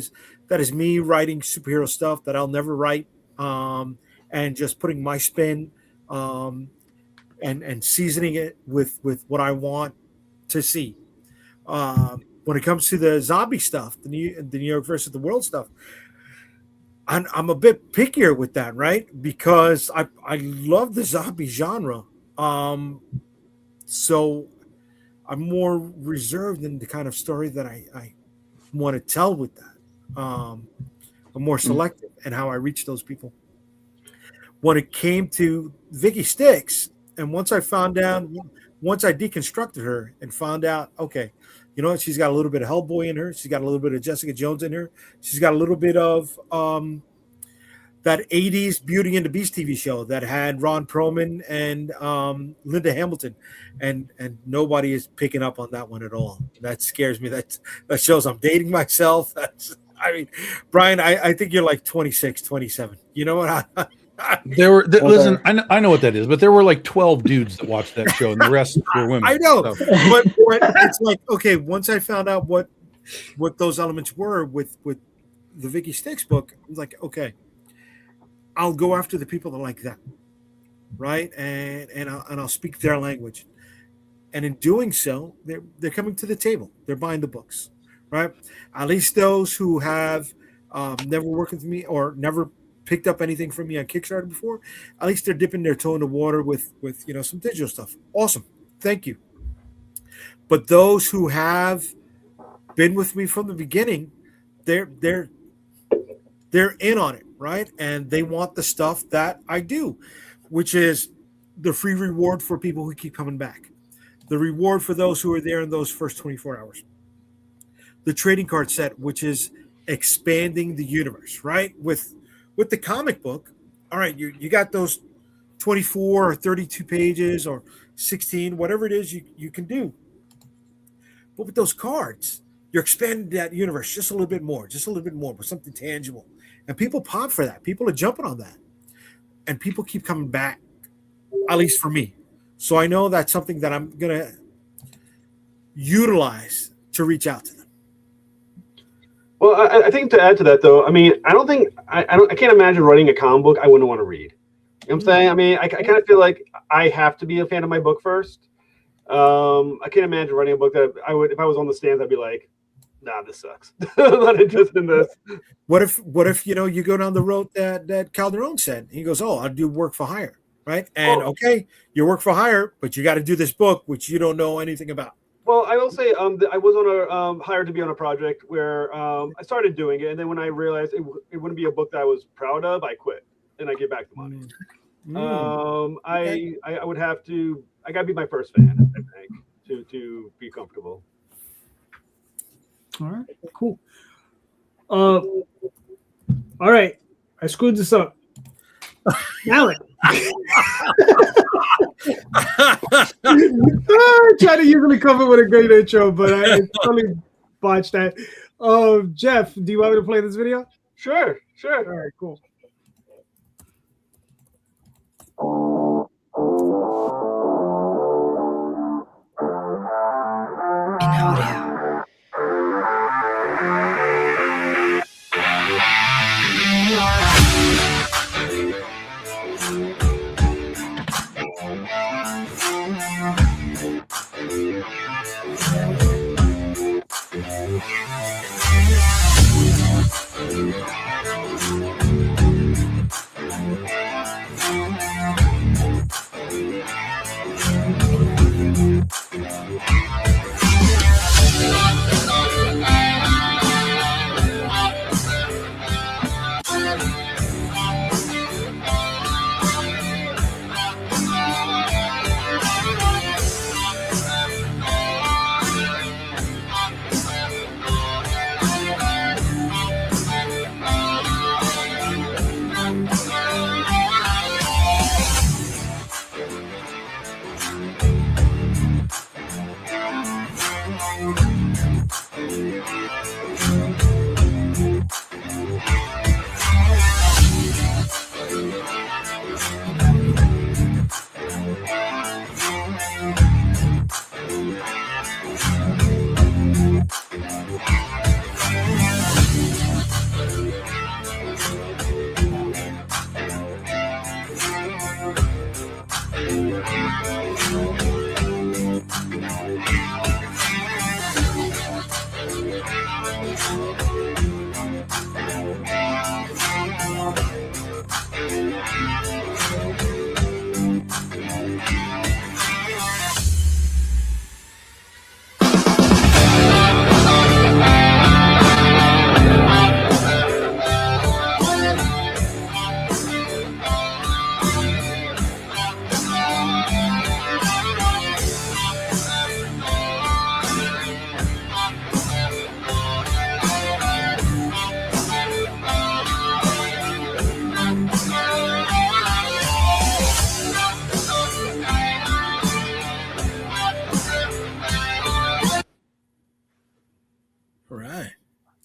is me writing superhero stuff that I'll never write, and just putting my spin, and seasoning it with what I want to see. When it comes to the zombie stuff, the New York versus the world stuff, I'm a bit pickier with that, right? Because I love the zombie genre. So I'm more reserved in the kind of story that I want to tell with that. I'm more selective in how I reach those people. When it came to Vicky Styx, and once I deconstructed her and found out, okay, she's got a little bit of Hellboy in her. She's got a little bit of Jessica Jones in her. She's got a little bit of that 80s Beauty and the Beast TV show that had Ron Perlman and Linda Hamilton. And nobody is picking up on that one at all. That scares me. That shows I'm dating myself. Brian, I think you're like 26, 27. You know what? Listen, I know what that is, but there were like 12 dudes that watched that show, and the rest were women. I know, So. but it's like, okay, once I found out what those elements were with the Vicky Sticks book, I was like, okay, I'll go after the people that like that, right? And I'll speak their language, and in doing so, they're coming to the table. They're buying the books, right? At least those who have never worked with me or never picked up anything from me on Kickstarter before, at least they're dipping their toe in the water with some digital stuff. Awesome, thank you. But those who have been with me from the beginning, they're in on it, right? And they want the stuff that I do, which is the free reward for people who keep coming back, the reward for those who are there in those first 24 hours, the trading card set, which is expanding the universe, right? With the comic book, all right, you got those 24 or 32 pages or 16, whatever it is you can do. But with those cards, you're expanding that universe just a little bit more with something tangible. And people pop for that. People are jumping on that. And people keep coming back, at least for me. So I know that's something that I'm going to utilize to reach out to them. Well, I think to add to that, though, I mean, I can't imagine writing a comic book I wouldn't want to read. You know what I'm saying? I mean, I kind of feel like I have to be a fan of my book first. I can't imagine writing a book that I would, if I was on the stands, I'd be like, nah, this sucks. I'm not interested in this. What if you go down the road that Calderon said? He goes, oh, I'll do work for hire, right? And okay, you work for hire, but you got to do this book, which you don't know anything about. Well, I will say I was on hired to be on a project where I started doing it, and then when I realized it wouldn't be a book that I was proud of, I quit and I get back the money. Okay. I would have to. I got to be my first fan, I think, to be comfortable. All right, cool. All right, I screwed this up. Alec. I try to usually cover with a great intro, but I totally botched that. Jeff, do you want me to play this video? Sure. All right, cool. In audio.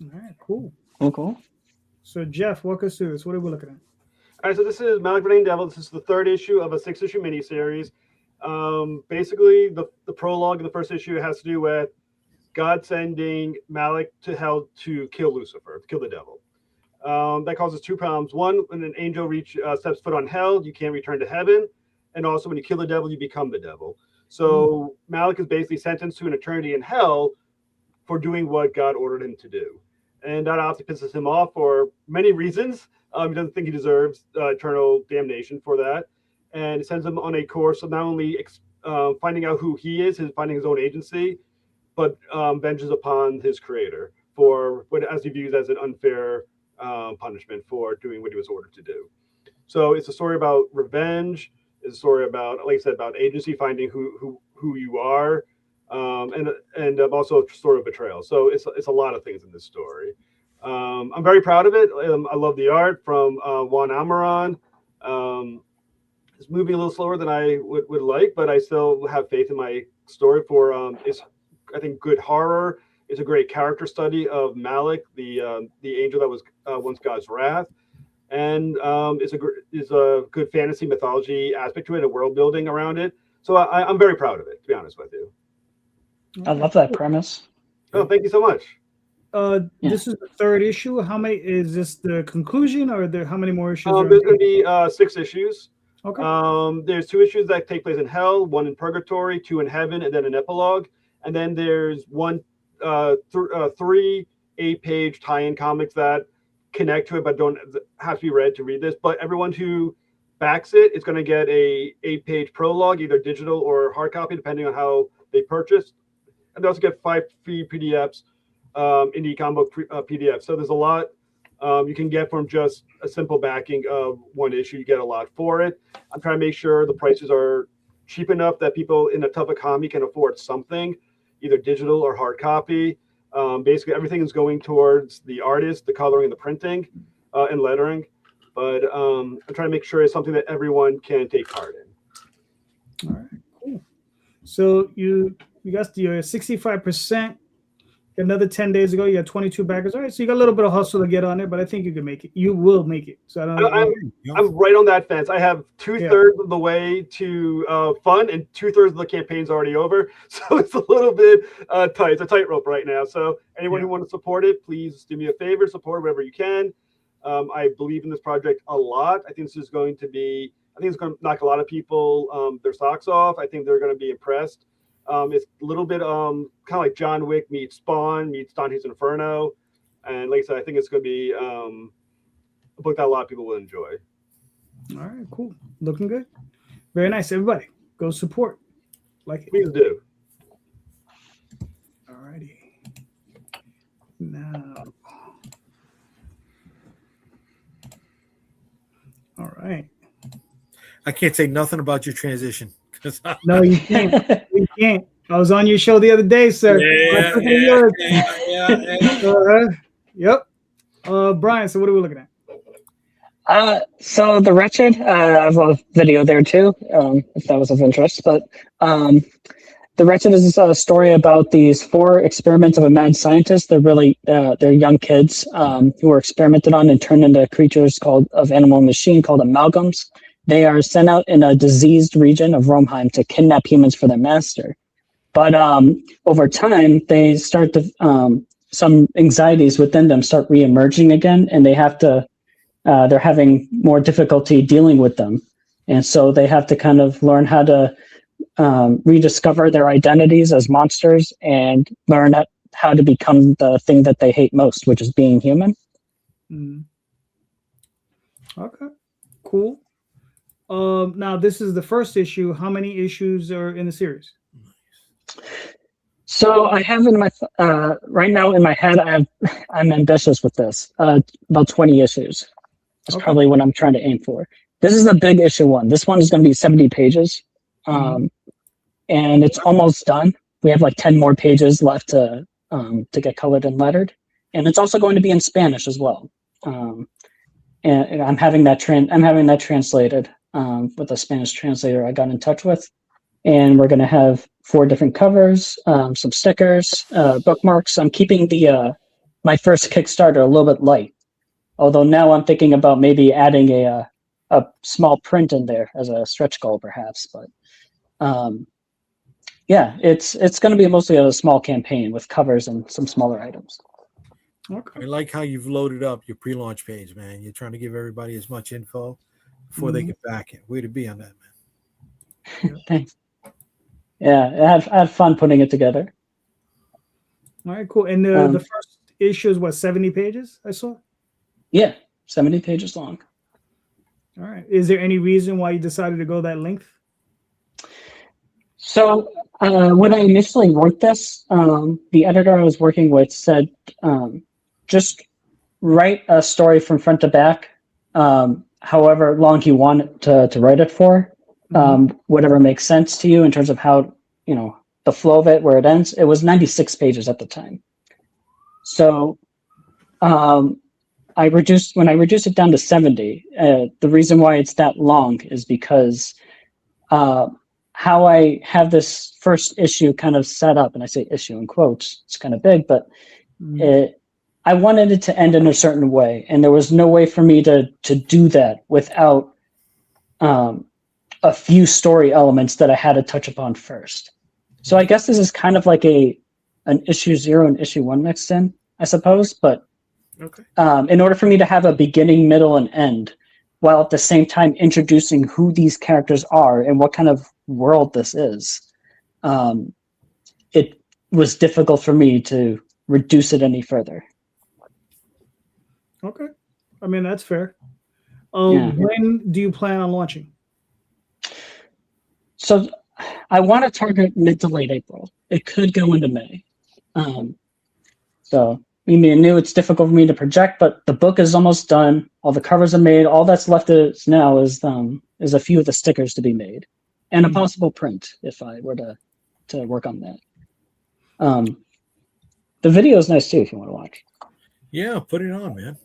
All right, cool. Cool. So, Jeff, walk us through this. What are we looking at? All right, so this is Malik Renee Devil. This is the 3rd issue of a 6-issue miniseries. Basically, the prologue of the first issue has to do with God sending Malik to hell to kill Lucifer, to kill the devil. That causes 2 problems. One, when an angel steps foot on hell, you can't return to heaven. And also, when you kill the devil, you become the devil. So Malik is basically sentenced to an eternity in hell for doing what God ordered him to do. And that obviously pisses him off for many reasons. He doesn't think he deserves eternal damnation for that. And it sends him on a course of not only finding out who he is, finding his own agency, but vengeance upon his creator for what as he views as an unfair punishment for doing what he was ordered to do. So it's a story about revenge. It's a story about, like I said, about agency, finding who you are, and also a story of betrayal. So it's a lot of things in this story. I'm very proud of it. I love the art from Juan Amaran. It's moving a little slower than I would like, but I still have faith in my story for it's, I think, good horror. It's a great character study of Malik, the angel that was once God's wrath. And it's a good fantasy mythology aspect to it, a world building around it. So I'm very proud of it, to be honest with you. I love that premise. Oh, thank you so much. This is the 3rd issue. How many is this the conclusion, or how many more issues? There's going to be 6 issues. Okay. There's 2 issues that take place in hell, 1 in purgatory, 2 in heaven, and then an epilogue. And then there's 3 8-page tie-in comics that connect to it, but don't have to be read to read this. But everyone who backs it is going to get a 8-page prologue, either digital or hard copy, depending on how they purchase. And they also get 5 free PDFs, Indy Comic PDFs. So there's a lot you can get from just a simple backing of 1 issue. You get a lot for it. I'm trying to make sure the prices are cheap enough that people in a tough economy can afford something, either digital or hard copy. Basically, everything is going towards the artist, the coloring, the printing, and lettering. But I'm trying to make sure it's something that everyone can take part in. All right, cool. So you got your 65%. Another 10 days ago, you had 22 backers. All right, so you got a little bit of hustle to get on it, but I think you can make it. You will make it. So I'm right on that fence. I have 2/3 of the way to fund, and 2/3 of the campaign's already over. So it's a little bit tight. It's a tightrope right now. So anyone who wants to support it, please do me a favor, support wherever you can. I believe in this project a lot. I think this is going to be. I think it's going to knock a lot of people their socks off. I think they're going to be impressed. It's a little bit kind of like John Wick meets Spawn meets Dante's Inferno, and like I said, I think it's going to be a book that a lot of people will enjoy. All right, cool, looking good, very nice. Everybody, go support, like it. Please do. All righty, now, all right. I can't say nothing about your transition. No, you can't. You can't. I was on your show the other day, sir. Yep. Brian, so what are we looking at? So The Wretched, I have a video there too, if that was of interest. But The Wretched is a story about these 4 experiments of a mad scientist. They're really they're young kids who were experimented on and turned into creatures of animal and machine called amalgams. They are sent out in a diseased region of Romeheim to kidnap humans for their master. But over time, they start to some anxieties within them start reemerging again, and they have to. They're having more difficulty dealing with them, and so they have to kind of learn how to rediscover their identities as monsters and learn how to become the thing that they hate most, which is being human. Okay, cool. Now this is the first issue. How many issues are in the series? So I have in my right now in my head, I'm ambitious with this. About 20 issues. That's probably what I'm trying to aim for. This is the big issue one. This one is going to be 70 pages, and it's almost done. We have like 10 more pages left to get colored and lettered, and it's also going to be in Spanish as well. And I'm having that translated with a Spanish translator I got in touch with, and we're going to have 4 different covers, some stickers, bookmarks. I'm keeping the my first Kickstarter a little bit light, although now I'm thinking about maybe adding a a small print in there as a stretch goal, perhaps. But yeah, it's going to be mostly a small campaign with covers and some smaller items. I like how you've loaded up your pre-launch page, man. You're trying to give everybody as much info before they get back in. Way to be on that, man. Thanks. Yeah, I had fun putting it together. All right, cool. And the first issue is what, 70 pages? I saw. Yeah, 70 pages long. All right. Is there any reason why you decided to go that length? So when I initially wrote this, the editor I was working with said, just write a story from front to back, however long you want to write it for, whatever makes sense to you in terms of how, the flow of it, where it ends. It was 96 pages at the time. So when I reduced it down to 70, the reason why it's that long is because how I have this first issue kind of set up, and I say issue in quotes, it's kind of big, but I wanted it to end in a certain way, and there was no way for me to do that without a few story elements that I had to touch upon first. So I guess this is kind of like an issue 0 and issue 1 mixed in, I suppose, but in order for me to have a beginning, middle, and end, while at the same time introducing who these characters are and what kind of world this is, it was difficult for me to reduce it any further. Okay. I mean, that's fair. When do you plan on launching? So I want to target mid to late April. It could go into May. So I knew it's difficult for me to project, but the book is almost done. All the covers are made. All that's left now is a few of the stickers to be made, and a possible print if I were to work on that. The video is nice too if you want to watch. Yeah, put it on, man.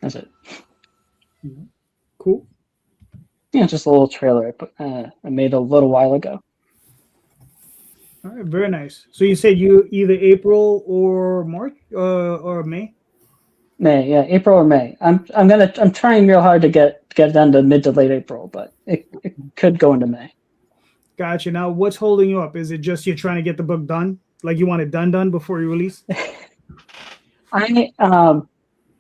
That's it. Cool. Yeah, just a little trailer I made a little while ago. All right, very nice. So you said you either April or March or May? May, yeah, April or May. I'm trying real hard to get it done to mid to late April, but it could go into May. Gotcha. Now, what's holding you up? Is it just you're trying to get the book done? Like you want it done before you release?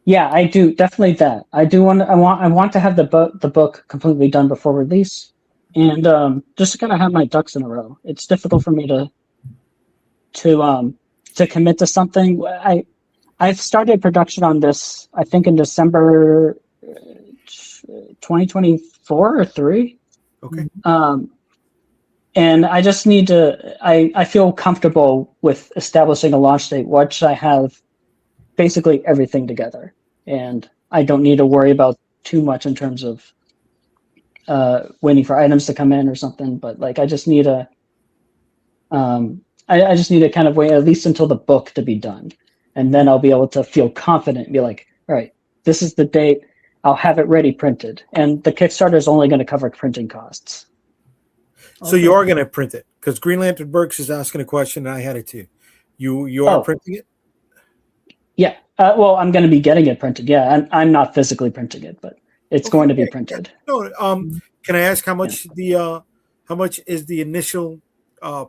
Yeah, I do definitely that. I want to have the book completely done before release, and just to kind of have my ducks in a row. It's difficult for me to commit to something. I've started production on this, I think, in December 2024 or 3. Okay. And I just need to. I feel comfortable with establishing a launch date once I have basically everything together, and I don't need to worry about too much in terms of waiting for items to come in or something. But like, I just need I just need to kind of wait at least until the book to be done, and then I'll be able to feel confident and be like, all right, this is the date. I'll have it ready printed, and the Kickstarter is only going to cover printing costs. So you are going to print it, because Green Lantern Burks is asking a question, and I had it too. You are printing it? Yeah. Well, I'm going to be getting it printed. Yeah, I'm not physically printing it, but it's going to be printed. No. Can I ask how much how much is the initial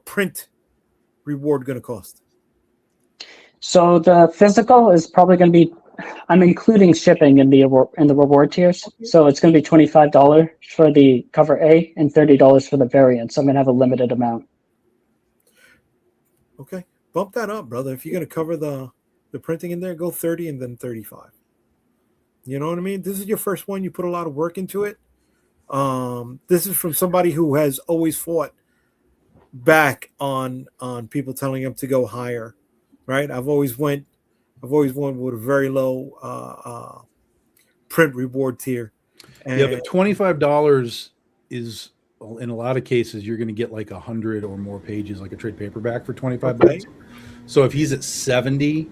print reward going to cost? So the physical is probably going to be. I'm including shipping in the reward tiers, so it's going to be $25 for the cover A and $30 for the variant. So I'm going to have a limited amount. Okay, bump that up, brother. If you're going to cover the printing in there, go 30 and then 35. You know what I mean? This is your first one. You put a lot of work into it. This is from somebody who has always fought back on people telling him to go higher, right? I've always went with a very low print reward tier. And Yeah, but $25 is, in a lot of cases, you're going to get like 100 or more pages, like a trade paperback for 25 bucks. So if he's at 70,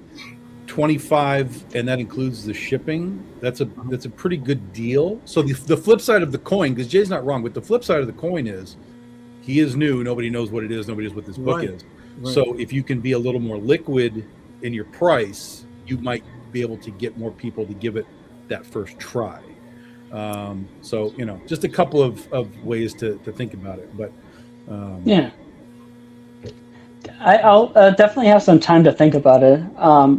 25, and that includes the shipping, that's a pretty good deal. So the flip side of the coin, because Jay's not wrong, but the flip side of the coin is he is new. Nobody knows what it is. Nobody knows what this book is. Right. So if you can be a little more liquid in your price, you might be able to get more people to give it that first try. So, just a couple of ways to think about it. But yeah. I'll definitely have some time to think about it.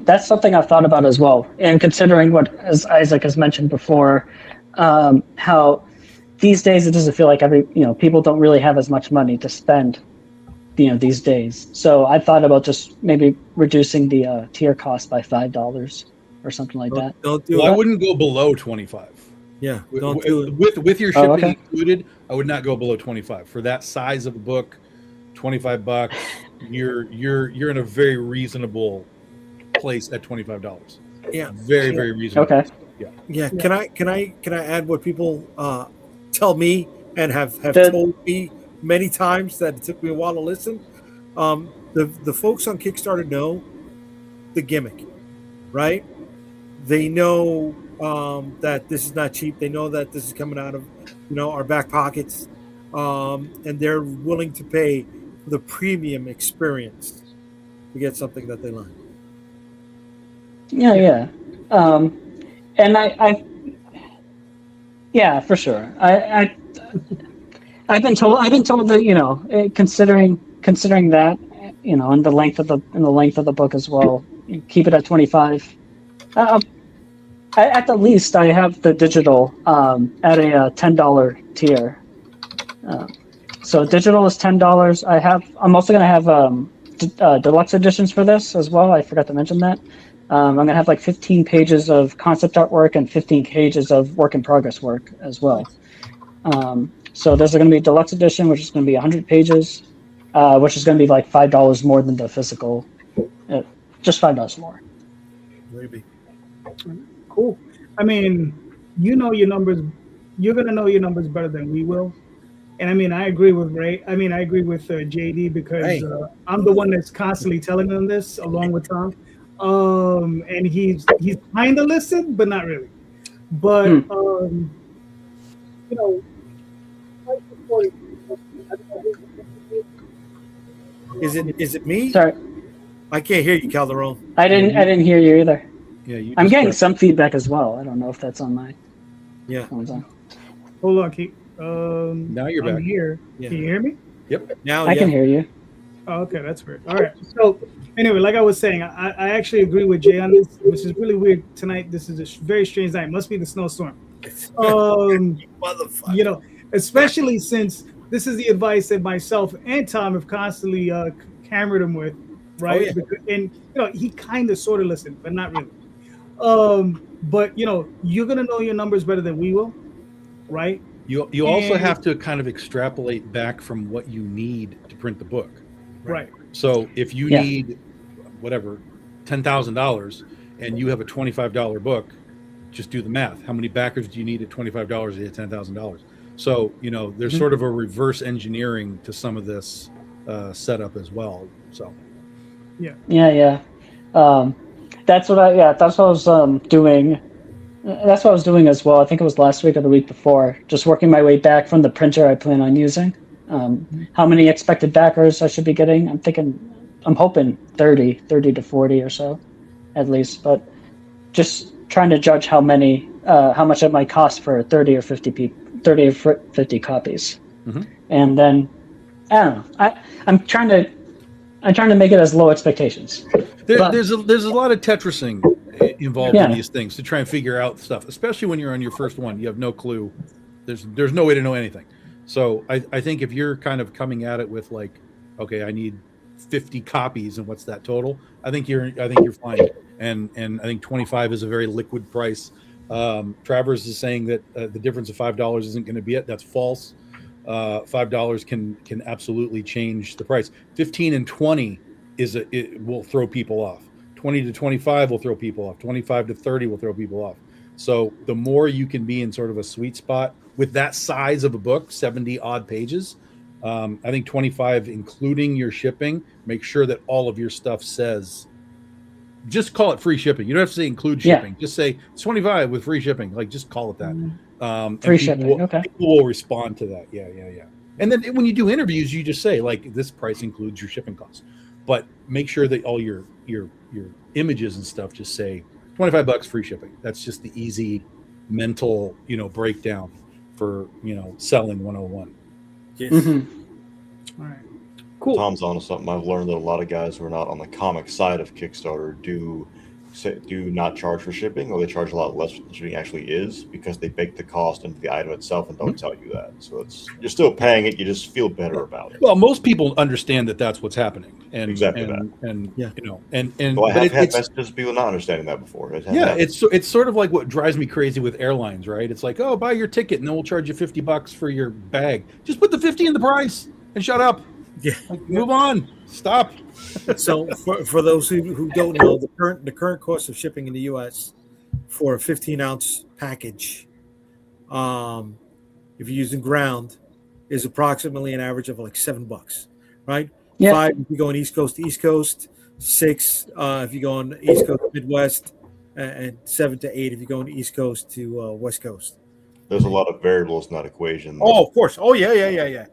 That's something I've thought about as well. And considering what, as Isaac has mentioned before, how these days it doesn't feel like people don't really have as much money to spend, these days. So I thought about just maybe reducing the tier cost by $5 or something like that. Don't do it. I wouldn't go below 25. Yeah, don't do it. With your shipping included, I would not go below 25 for that size of a book. $25, you're in a very reasonable place at $25. Yeah, very reasonable. Okay. Yeah. Can I add what people tell me and have told me many times that it took me a while to listen? The folks on Kickstarter know the gimmick, right? They know that this is not cheap. They know that this is coming out of our back pockets, and they're willing to pay for the premium experience to get something that they like. Yeah. And I for sure. I've been told that considering that and the length of the book as well, keep it at 25. At the least, I have the digital at a $10 tier. So digital is $10. I'm also going to have deluxe editions for this as well. I forgot to mention that. I'm going to have like 15 pages of concept artwork and 15 pages of work in progress work as well. So there's going to be a deluxe edition, which is going to be 100 pages, which is going to be like $5 more than the physical. Just $5 more. Maybe. Cool. I mean, your numbers. You're going to know your numbers better than we will. And I mean, I agree with Ray. I mean, I agree with JD because I'm the one that's constantly telling them this along with Tom. And he's kind of listened, but not really. But is it me? Sorry, I can't hear you, Calderon. I didn't hear you either. Yeah, I'm getting some feedback as well. I don't know if that's on my. Yeah. Hold on, Keith. Now you're back. Here. Yeah. Can you hear me? Yep. Now I can hear you. Oh, okay, that's weird. All right. So anyway, like I was saying, I actually agree with Jay on this, which is really weird tonight. This is a very strange night. Must be the snowstorm. Especially since this is the advice that myself and Tom have constantly hammered him with, right? Oh, yeah. And he kind of sort of listened, but not really. But you're gonna know your numbers better than we will, right? You also have to kind of extrapolate back from what you need to print the book. Right. So if you need whatever $10,000 and you have a $25 book, just do the math. How many backers do you need at $25 to hit $10,000? So there's sort of a reverse engineering to some of this setup as well. So yeah. That's what I was doing. That's what I was doing as well. I think it was last week or the week before, just working my way back from the printer I plan on using. How many expected backers I should be getting? I'm hoping 30 to 40 or so, at least. But just trying to judge how much it might cost for 30 or 50 copies, and then I don't know. I'm trying to make it as low expectations. There's a lot of Tetrising involved in these things to try and figure out stuff, especially when you're on your first one. You have no clue. There's no way to know anything. So I think if you're kind of coming at it with like, okay, I need 50 copies and what's that total? I think you're fine. And I think 25 is a very liquid price. Travers is saying that the difference of $5 isn't going to be it. That's false. $5 can absolutely change the price. 15 and 20 it will throw people off. 20 to 25 will throw people off. 25 to 30 will throw people off. So the more you can be in sort of a sweet spot with that size of a book, 70 odd pages, I think 25, including your shipping, make sure that all of your stuff says, just call it free shipping. You don't have to say include shipping. Just say it's 25 with free shipping. Like, just call it that. Free shipping. Okay. People will respond to that. Yeah. And then when you do interviews, you just say, like, this price includes your shipping costs. But make sure that all your images and stuff just say $25 free shipping. That's just the easy mental, breakdown for, selling 101. Yes. All right. Cool. Tom's on to something. I've learned that a lot of guys who are not on the comic side of Kickstarter do not charge for shipping, or they charge a lot less than shipping actually is, because they bake the cost into the item itself and don't tell you that. So you're still paying it. You just feel better about it. Well, most people understand that that's what's happening, and exactly and, that. And yeah, Well, I have had messages of people not understanding that before. It's sort of like what drives me crazy with airlines, right? It's like, oh, buy your ticket and then we'll charge you $50 for your bag. Just put the 50 in the price and shut up. Yeah, move on. Stop. So for those who don't know, the current cost of shipping in the U.S. for a 15-ounce package, if you're using ground, is approximately an average of like $7, right? Yeah. $5 if you go on East Coast to East Coast, $6 if you go on East Coast to Midwest, and $7 to $8 if you go on East Coast to West Coast. There's a lot of variables in that equation. Oh, of course. Oh, yeah.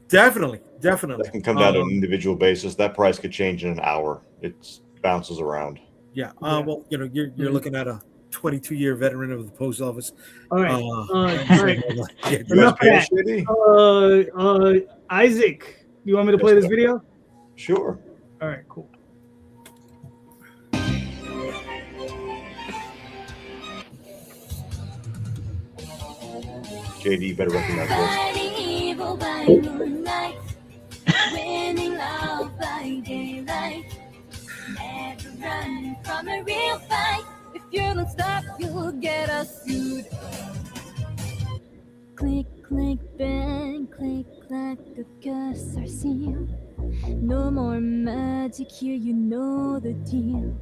Definitely. That can come down to an individual basis. That price could change in an hour. It bounces around. Yeah. Well, you're looking at a 22-year veteran of the post office. All right. All right. Isaac, you want me to play this video? Sure. All right. Cool. JD, better recognize this. Winning love by daylight. Never run from a real fight. If you don't stop, you'll get us sued. Click, click, bang, click, clack, the gusts are sealed. No more magic here, you know the deal.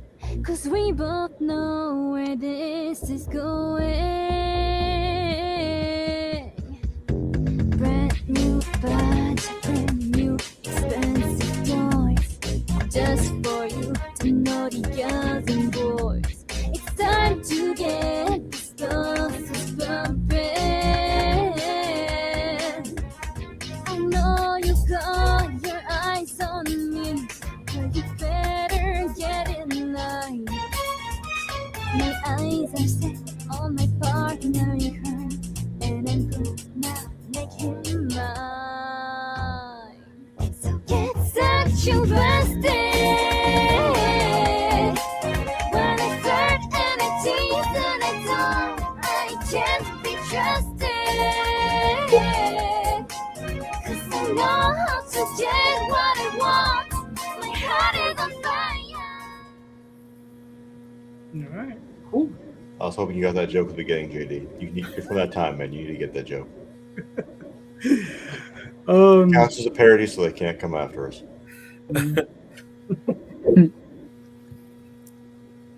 'Cause we both know where this is going. Brand new budget, brand new expensive toys, just for you to know the girls and boys. It's time to get the stuff bumping. I know you got your eyes on me, but you better get in line. My eyes are set on my partner, you heard, and I'm gonna make him mine. So get such you busted. When I flirt and I tease and I talk, I can't be trusted. 'Cause I know how to get what I want. My heart is on fire. All right. Cool. I was hoping you got that joke at the beginning, JD. You're from that time, man. You need to get that joke. Counts as a parody, so they can't come after us.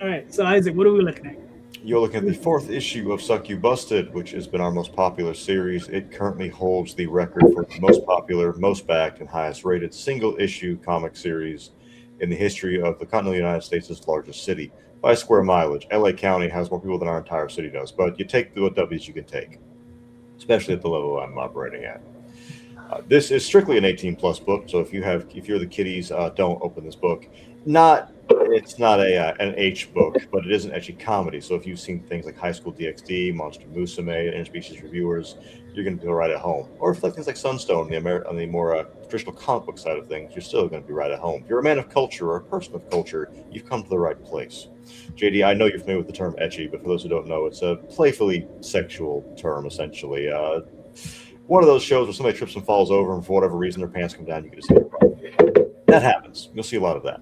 All right. So, Isaac, what are we looking at? You're looking at the 4th issue of Suck You Busted, which has been our most popular series. It currently holds the record for the most popular, most backed, and highest rated single issue comic series in the history of the continental United States' largest city. By square mileage, LA County has more people than our entire city does, but you take what W's you can take, especially at the level I'm operating at. This is strictly an 18+ book, so if you're the kiddies, don't open this book. It's not an H book, but it is an ecchi comedy. So if you've seen things like High School DxD, Monster Musume, Interspecies Reviewers, you're going to feel right at home. Or if like things like Sunstone, on the more traditional comic book side of things, you're still going to be right at home. If you're a man of culture or a person of culture, you've come to the right place. JD, I know you're familiar with the term ecchi, but for those who don't know, it's a playfully sexual term, essentially. One of those shows where somebody trips and falls over, and for whatever reason their pants come down, you can just see it. That happens. You'll see a lot of that.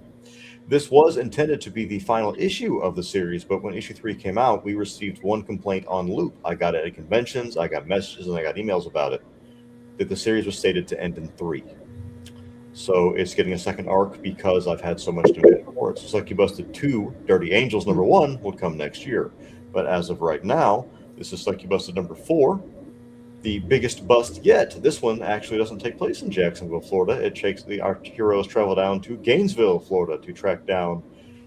This was intended to be the final issue of the series, but when issue 3 came out, we received one complaint on loop. I got it at conventions, I got messages, and I got emails about it. that the series was stated to end in 3. So it's getting a second arc because I've had so much demand for it. So Succubusted 2, Dirty Angels number 1 will come next year. But as of right now, this is Succubusted number 4, the biggest bust yet. This one actually doesn't take place in Jacksonville, Florida. Our heroes travel down to Gainesville, Florida to track down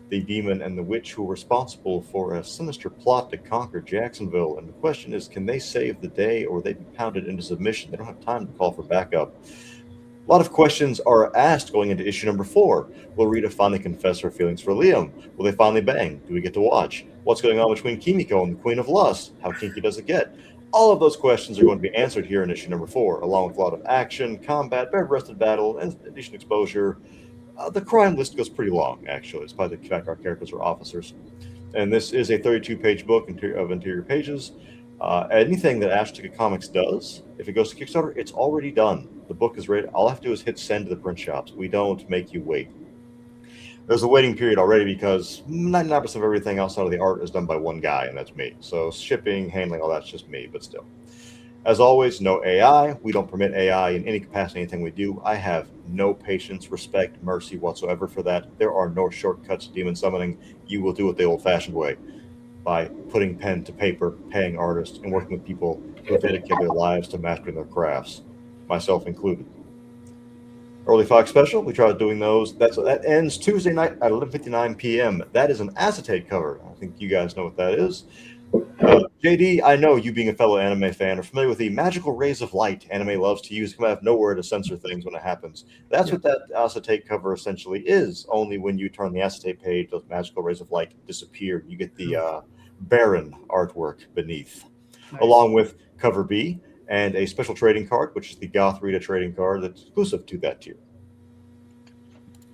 the demon and the witch who are responsible for a sinister plot to conquer Jacksonville. And the question is, can they save the day or will they be pounded into submission? They don't have time to call for backup. A lot of questions are asked going into issue number 4. Will Rita finally confess her feelings for Liam? Will they finally bang? Do we get to watch? What's going on between Kimiko and the Queen of Lust? How kinky does it get? All of those questions are going to be answered here in issue number 4, along with a lot of action, combat, bare-breasted battle, and addition exposure. The crime list goes pretty long, actually, despite the fact our characters are officers. And this is a 32-page book of interior pages. Anything that Ash Ticket Comics does, if it goes to Kickstarter, it's already done. The book is ready. All I have to do is hit send to the print shops. We don't make you wait. There's a waiting period already because 99% of everything outside of the art is done by one guy, and that's me. So shipping, handling, all that's just me, but still. As always, no AI. We don't permit AI in any capacity, anything we do. I have no patience, respect, mercy whatsoever for that. There are no shortcuts to demon summoning. You will do it the old-fashioned way, by putting pen to paper, paying artists, and working with people who have dedicated their lives to mastering their crafts, myself included. Early Fox Special, we tried doing those. That ends Tuesday night at 11:59 p.m. That is an acetate cover. I think you guys know what that is. JD, I know you being a fellow anime fan are familiar with the magical rays of light anime loves to use. Come out of nowhere to censor things when it happens. That's what that acetate cover essentially is. Only when you turn the acetate page, those magical rays of light disappear. You get the barren artwork beneath, along with cover B and a special trading card, which is the Goth Rita trading card that's exclusive to that tier.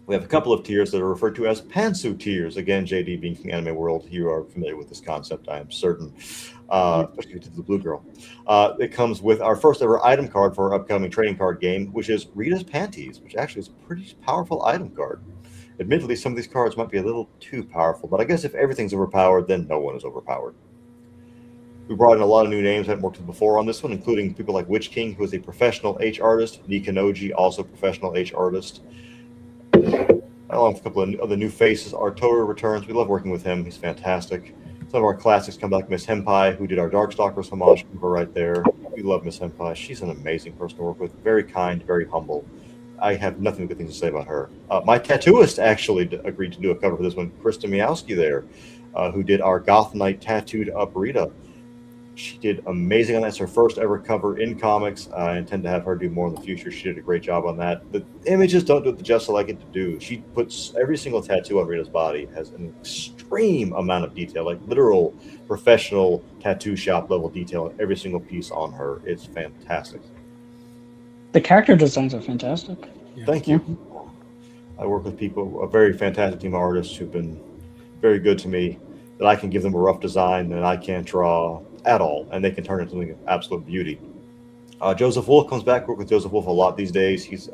We have a couple of tiers that are referred to as pantsuit tiers. Again, JD being from the anime world, you are familiar with this concept, I am certain, especially to the blue girl. It comes with our first ever item card for our upcoming trading card game, which is Rita's Panties, which actually is a pretty powerful item card. Admittedly, some of these cards might be a little too powerful, but I guess if everything's overpowered, then no one is overpowered. We brought in a lot of new names that haven't worked with before on this one, including people like Witch King, who is a professional H artist, Nikanoji, also professional H artist. Along with a couple of other new faces, Arturo returns. We love working with him. He's fantastic. Some of our classics come back. Miss Henpai, who did our Darkstalkers homage, cover right there. We love Miss Henpai. She's an amazing person to work with. Very kind, very humble. I have nothing but good things to say about her. My tattooist actually agreed to do a cover for this one. Krista Miowski there, who did our Goth Knight tattooed up Rita. She did amazing on that. It's her first ever cover in comics. I intend to have her do more in the future. She did a great job on that. The images don't do it the justice I like it to do. She puts every single tattoo on Rita's body has an extreme amount of detail, like literal professional tattoo shop level detail on every single piece on her. It's fantastic. The character designs are fantastic. Yeah. Thank you. I work with people, a very fantastic team of artists who've been very good to me, that I can give them a rough design that I can't draw at all, and they can turn it into something of absolute beauty. Joseph Wolf comes back. Work with Joseph Wolf a lot these days.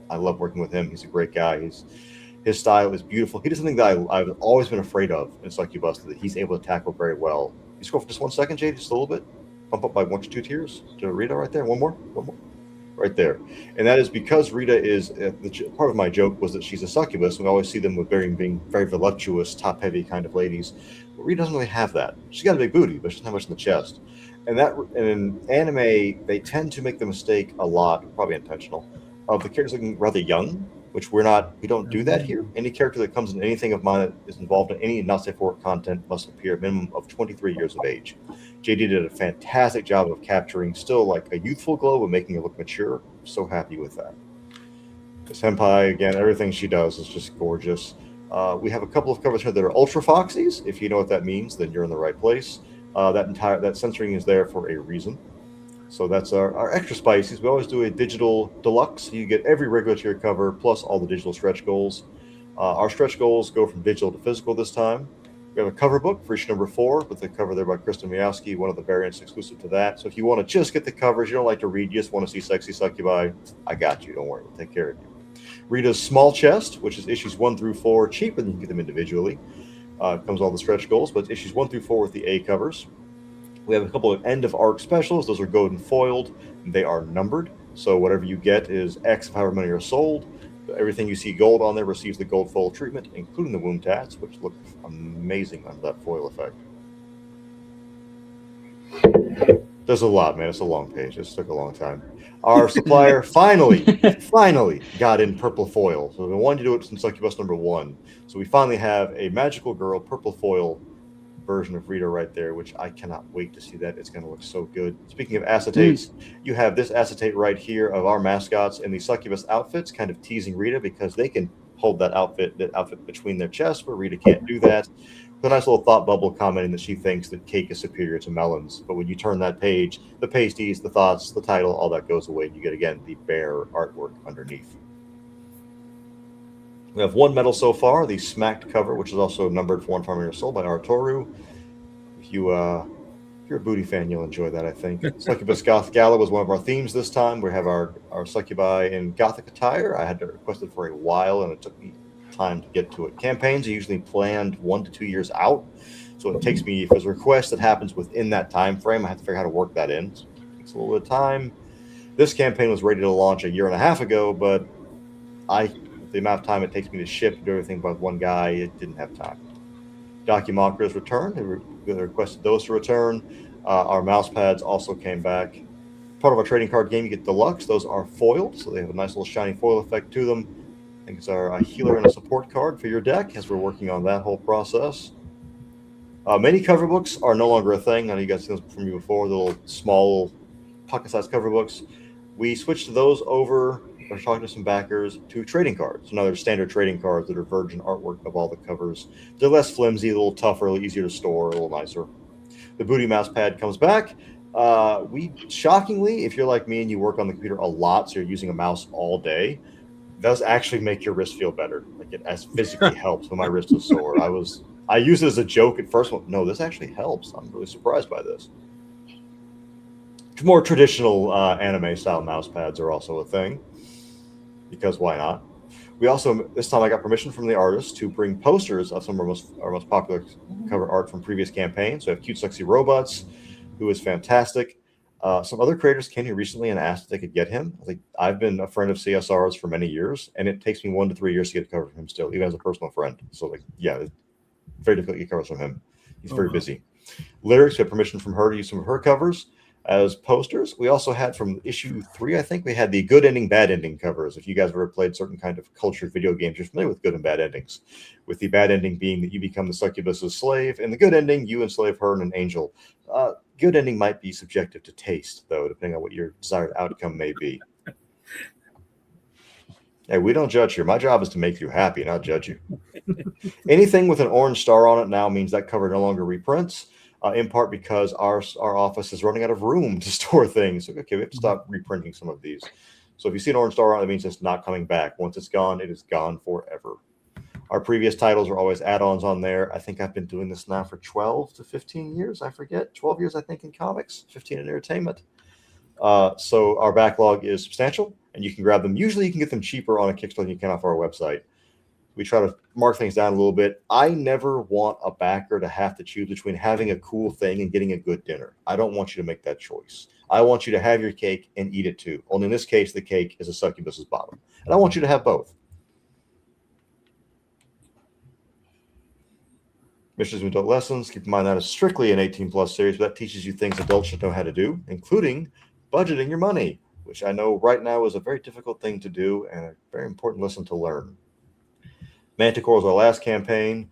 I love working with him. He's a great guy. His style is beautiful. He does something that I've always been afraid of in Succubusted that he's able to tackle very well. You scroll for just 1 second, Jade, just a little bit. Bump up by 1 to 2 tiers to Rita right there. One more. Right there. And that is because Rita is, part of my joke was that she's a succubus. We always see them with being very voluptuous, top-heavy kind of ladies. But Rita doesn't really have that. She's got a big booty, but she doesn't have much in the chest. And in anime, they tend to make the mistake a lot, probably intentional, of the characters looking rather young, which we don't do that here. Any character that comes in anything of mine that is involved in any not safe for work content must appear a minimum of 23 years of age. JD did a fantastic job of capturing still like a youthful glow and making it look mature. I'm so happy with that. Senpai, again, everything she does is just gorgeous. We have a couple of covers here that are ultra foxies. If you know what that means, then you're in the right place. That censoring is there for a reason. So that's our extra spices. We always do a digital deluxe. You get every regular tier cover plus all the digital stretch goals. Our stretch goals go from digital to physical this time. We have a cover book for issue number 4 with the cover there by Kristen Miowski, one of the variants exclusive to that. So if you want to just get the covers, you don't like to read, you just want to see sexy succubi, I got you. Don't worry, we'll take care of you. Rita's Small Chest, which is issues 1 through 4, cheaper than you can get them individually. Comes all the stretch goals, but issues 1 through 4 with the A covers. We have a couple of end of arc specials. Those are golden foiled. They are numbered. So whatever you get is X of however many are sold. Everything you see gold on there receives the gold foil treatment, including the wound tats, which look amazing under that foil effect. There's a lot, man. It's a long page. This took a long time. Our supplier finally got in purple foil. So we wanted to do it since Succubus #1. So we finally have a Magical Girl purple foil version of Rita right there, which I cannot wait to see that. It's going to look so good. Speaking of acetates, you have this acetate right here of our mascots in the Succubus outfits, kind of teasing Rita because they can hold that outfit between their chests, where Rita can't do that. With a nice little thought bubble commenting that she thinks that cake is superior to melons. But when you turn that page, the pasties, the thoughts, the title, all that goes away, and you get, again, the bare artwork underneath. We have one medal so far, the Smacked cover, which is also numbered for One Farm Your Soul by Artoru. If you're a booty fan, you'll enjoy that, I think. Succubus Goth Gala was one of our themes this time. We have our Succubi in Gothic attire. I had to request it for a while, and it took me time to get to it. Campaigns are usually planned 1 to 2 years out, so it takes me, if there's a request that happens within that time frame, I have to figure out how to work that in. So it takes a little bit of time. This campaign was ready to launch 1.5 years ago, but the amount of time it takes me to ship and do everything by one guy, it didn't have time. Documonkers returned. They requested those to return. Our mouse pads also came back. Part of our trading card game, you get deluxe. Those are foiled, so they have a nice little shiny foil effect to them. I think it's our healer and a support card for your deck as we're working on that whole process. Many cover books are no longer a thing. I know you guys seen those from me before, the little small pocket-sized cover books. We switched those over, we're talking to some backers, to trading cards. So now they're standard trading cards that are virgin artwork of all the covers. They're less flimsy, a little tougher, a little easier to store, a little nicer. The Booty Mouse pad comes back. We shockingly, if you're like me and you work on the computer a lot, so you're using a mouse all day, does actually make your wrist feel better. Like it as physically helps when my wrist is sore. I used it as a joke at first. No, this actually helps. I'm really surprised by this. More traditional anime style mouse pads are also a thing, because why not? We also, this time I got permission from the artist to bring posters of some of our most popular cover art from previous campaigns. So I have Cute Sexy Robots, who is fantastic. Some other creators came here recently and asked if they could get him. I've been a friend of CSR's for many years, and it takes me 1 to 3 years to get a cover from him still, even as a personal friend. So, it's very difficult to get covers from him. He's very busy. Lyrics, we have permission from her to use some of her covers as posters. We also had from issue 3, I think, we had the good ending, bad ending covers. If you guys have ever played certain kind of cultured video games, you're familiar with good and bad endings. With the bad ending being that you become the succubus's slave, and the good ending, you enslave her and an angel. Good ending might be subjective to taste, though, depending on what your desired outcome may be. Hey, we don't judge here. My job is to make you happy, not judge you. Anything with an orange star on it now means that cover no longer reprints, in part because our office is running out of room to store things. So, okay, we have to stop reprinting some of these. So if you see an orange star on it, it means it's not coming back. Once it's gone, it is gone forever. Our previous titles are always add-ons on there. I think I've been doing this now for 12 to 15 years. I forget. 12 years, I think, in comics, 15 in entertainment. So our backlog is substantial, and you can grab them. Usually you can get them cheaper on a Kickstarter than you can off our website. We try to mark things down a little bit. I never want a backer to have to choose between having a cool thing and getting a good dinner. I don't want you to make that choice. I want you to have your cake and eat it too. Only in this case, the cake is a succubus's bottom. And I want you to have both. Missions and Adult Lessons. Keep in mind that is strictly an 18+ series, but that teaches you things adults should know how to do, including budgeting your money, which I know right now is a very difficult thing to do and a very important lesson to learn. Manticore was our last campaign,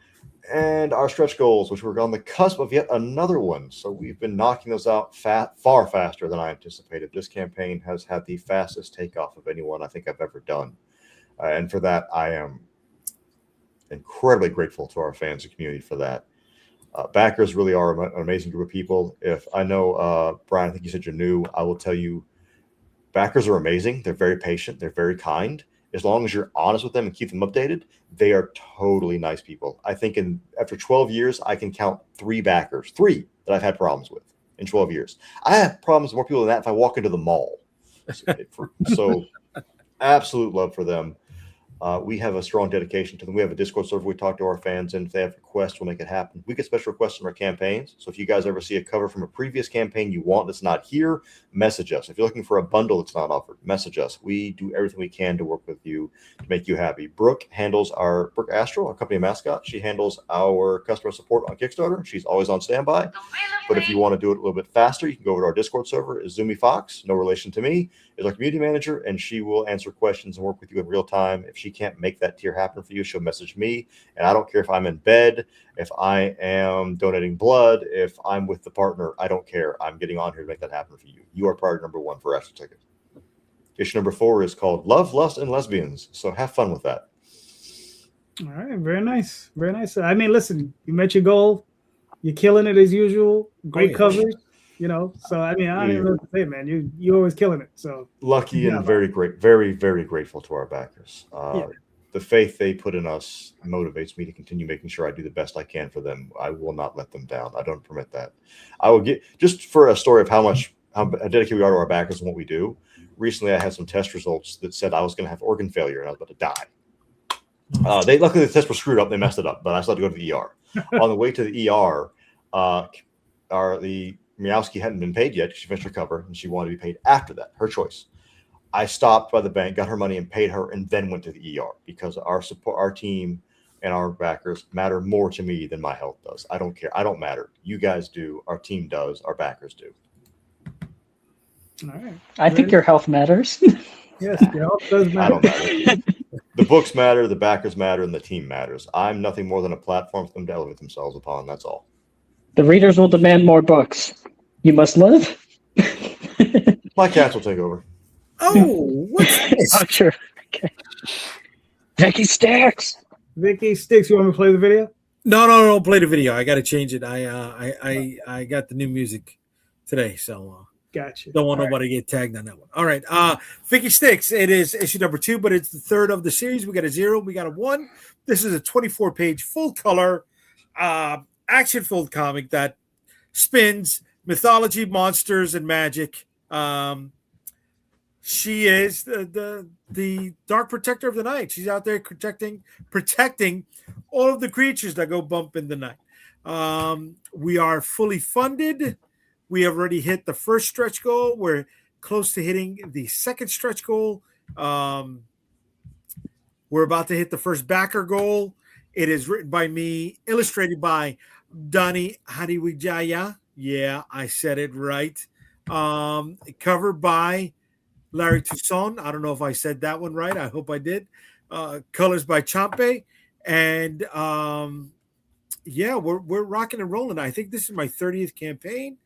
and our stretch goals, which were on the cusp of yet another one. So we've been knocking those out far faster than I anticipated. This campaign has had the fastest takeoff of anyone I think I've ever done. And for that, I am incredibly grateful to our fans and community for that. Backers really are an amazing group of people. If I know, Brian, I think you said you're new, I will tell you, backers are amazing. They're very patient. They're very kind. As long as you're honest with them and keep them updated, they are totally nice people. I think after 12 years, I can count 3 backers, 3 that I've had problems with in 12 years. I have problems with more people than that if I walk into the mall. So absolute love for them. We have a strong dedication to them. We have a Discord server we talk to our fans, and if they have request, we'll make it happen. We get special requests from our campaigns. So if you guys ever see a cover from a previous campaign you want that's not here, message us. If you're looking for a bundle that's not offered, message us. We do everything we can to work with you to make you happy. Brooke Astral, our company mascot. She handles our customer support on Kickstarter. She's always on standby. But if you want to do it a little bit faster, you can go over to our Discord server. Izumi Fox, no relation to me, is our community manager, and she will answer questions and work with you in real time. If she can't make that tier happen for you, she'll message me. And I don't care if I'm in bed, if I am donating blood, if I'm with the partner, I don't care. I'm getting on here to make that happen for you. You are priority number 1 for Astro Ticket. Issue number 4 is called Love, Lust, and Lesbians. So have fun with that. All right, very nice. Very nice. I mean, listen, you met your goal. You're killing it as usual. Great covers, you know. So I mean, I don't even know what to say, man. You always killing it. So lucky and very great, very, very grateful to our backers. The faith they put in us motivates me to continue making sure I do the best I can for them. I will not let them down. I don't permit that. I will get, just for a story of how dedicated we are to our backers and what we do. Recently, I had some test results that said I was going to have organ failure and I was about to die. Luckily the tests were screwed up. They messed it up, but I still had to go to the ER. On the way to the ER, the Miowski hadn't been paid yet. She finished her cover and she wanted to be paid after that. Her choice. I stopped by the bank, got her money and paid her, and then went to the ER because our support, our team and our backers matter more to me than my health does. I don't care. I don't matter. You guys do. Our team does. Our backers do. All right. I think your health matters. Yes, your health does matter. I don't matter. The books matter, the backers matter, and the team matters. I'm nothing more than a platform for them to elevate themselves upon. That's all. The readers will demand more books. You must live. My cats will take over. Oh, what's this? Oh, sure. Okay. Vicky Sticks. Vicky Sticks, you want me to play the video? No, play the video. I got to change it. I got the new music today, so gotcha. Don't want nobody to get tagged on that one. All right, Vicky Sticks. It is issue number 2, but it's the 3rd of the series. We got a 0, we got a 1. This is a 24-page full color action-filled comic that spins mythology, monsters, and magic. She is the Dark Protector of the Night. She's out there protecting all of the creatures that go bump in the night. We are fully funded. We have already hit the first stretch goal. We're close to hitting the second stretch goal. We're about to hit the first backer goal. It is written by me, illustrated by Donnie Hadiwijaya. Yeah, I said it right. Covered by Larry Toussaint. I don't know if I said that one right. I hope I did. Colors by Champe. And we're rocking and rolling. I think this is my 30th campaign.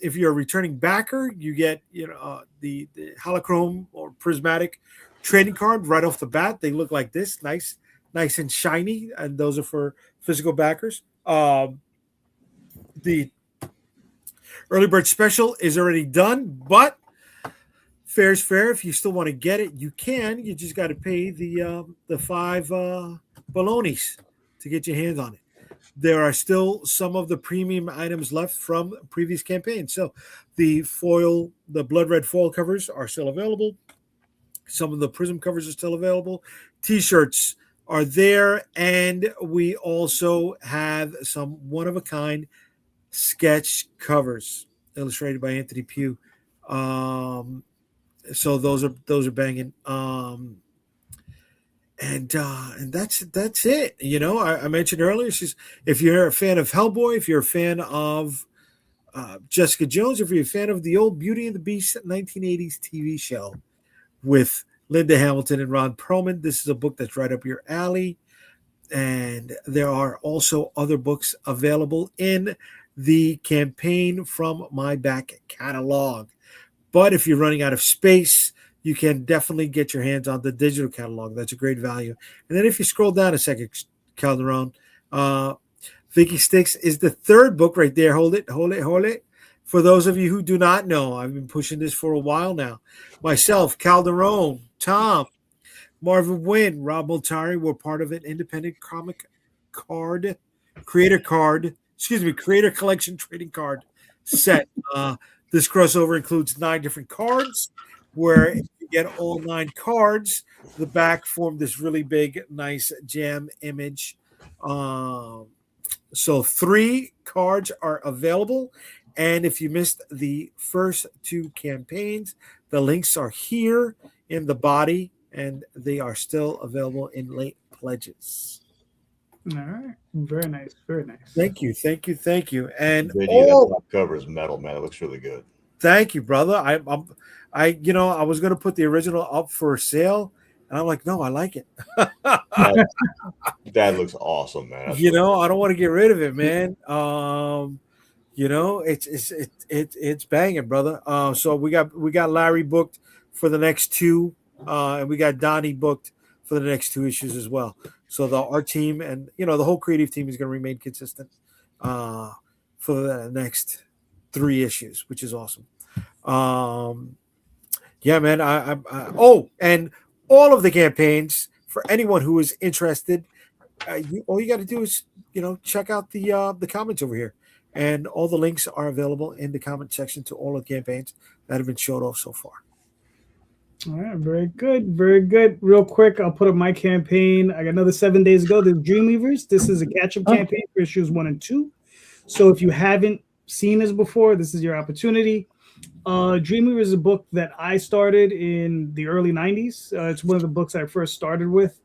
If you're a returning backer, you get the holochrome or prismatic trading card right off the bat. They look like this, nice and shiny, and those are for physical backers. The early bird special is already done, but fair's fair. If you still want to get it, you can. You just got to pay the 5 balonies to get your hands on it. There are still some of the premium items left from previous campaigns. So the blood red foil covers are still available. Some of the prism covers are still available. T-shirts are there. And we also have some one-of-a-kind sketch covers illustrated by Anthony Pugh. So those are banging. And that's it. I mentioned earlier, if you're a fan of Hellboy, if you're a fan of Jessica Jones, if you're a fan of the old Beauty and the Beast 1980s TV show with Linda Hamilton and Ron Perlman, this is a book that's right up your alley. And there are also other books available in the campaign from my back catalog. But if you're running out of space, you can definitely get your hands on the digital catalog. That's a great value. And then if you scroll down a second, Calderon, Vicky Sticks is the 3rd book right there. Hold it. For those of you who do not know, I've been pushing this for a while now. Myself, Calderon, Tom, Marvin Wynn, Rob Multari were part of an independent comic creator collection trading card set. This crossover includes 9 different cards, where if you get all 9 cards, the back form this really big, nice jam image So 3 cards are available. And if you missed the first 2 campaigns, the links are here in the body, and they are still available in late pledges. All right. Very nice. Very nice. Thank you. And JD, that top cover is metal, man. It looks really good. thank you, brother. I was going to put the original up for sale, and I'm like, no, I like it. That looks awesome, man. That's I don't want to get rid of it, man. It's banging, brother. So we got Larry booked for the next 2, and we got Donnie booked for the next 2 issues as well. So our team and the whole creative team is going to remain consistent for the next 3 issues, which is awesome. Yeah, man. And all of the campaigns, for anyone who is interested, all you got to do is check out the comments over here, and all the links are available in the comment section to all of the campaigns that have been showed off so far. All right, very good, very good. Real quick, I'll put up my campaign. I got another 7 days ago. The Dreamweavers. This is a catch-up campaign for issues 1 and 2. So if you haven't seen this before, this is your opportunity. Dreamweavers is a book that I started in the early 90s. It's one of the books I first started with,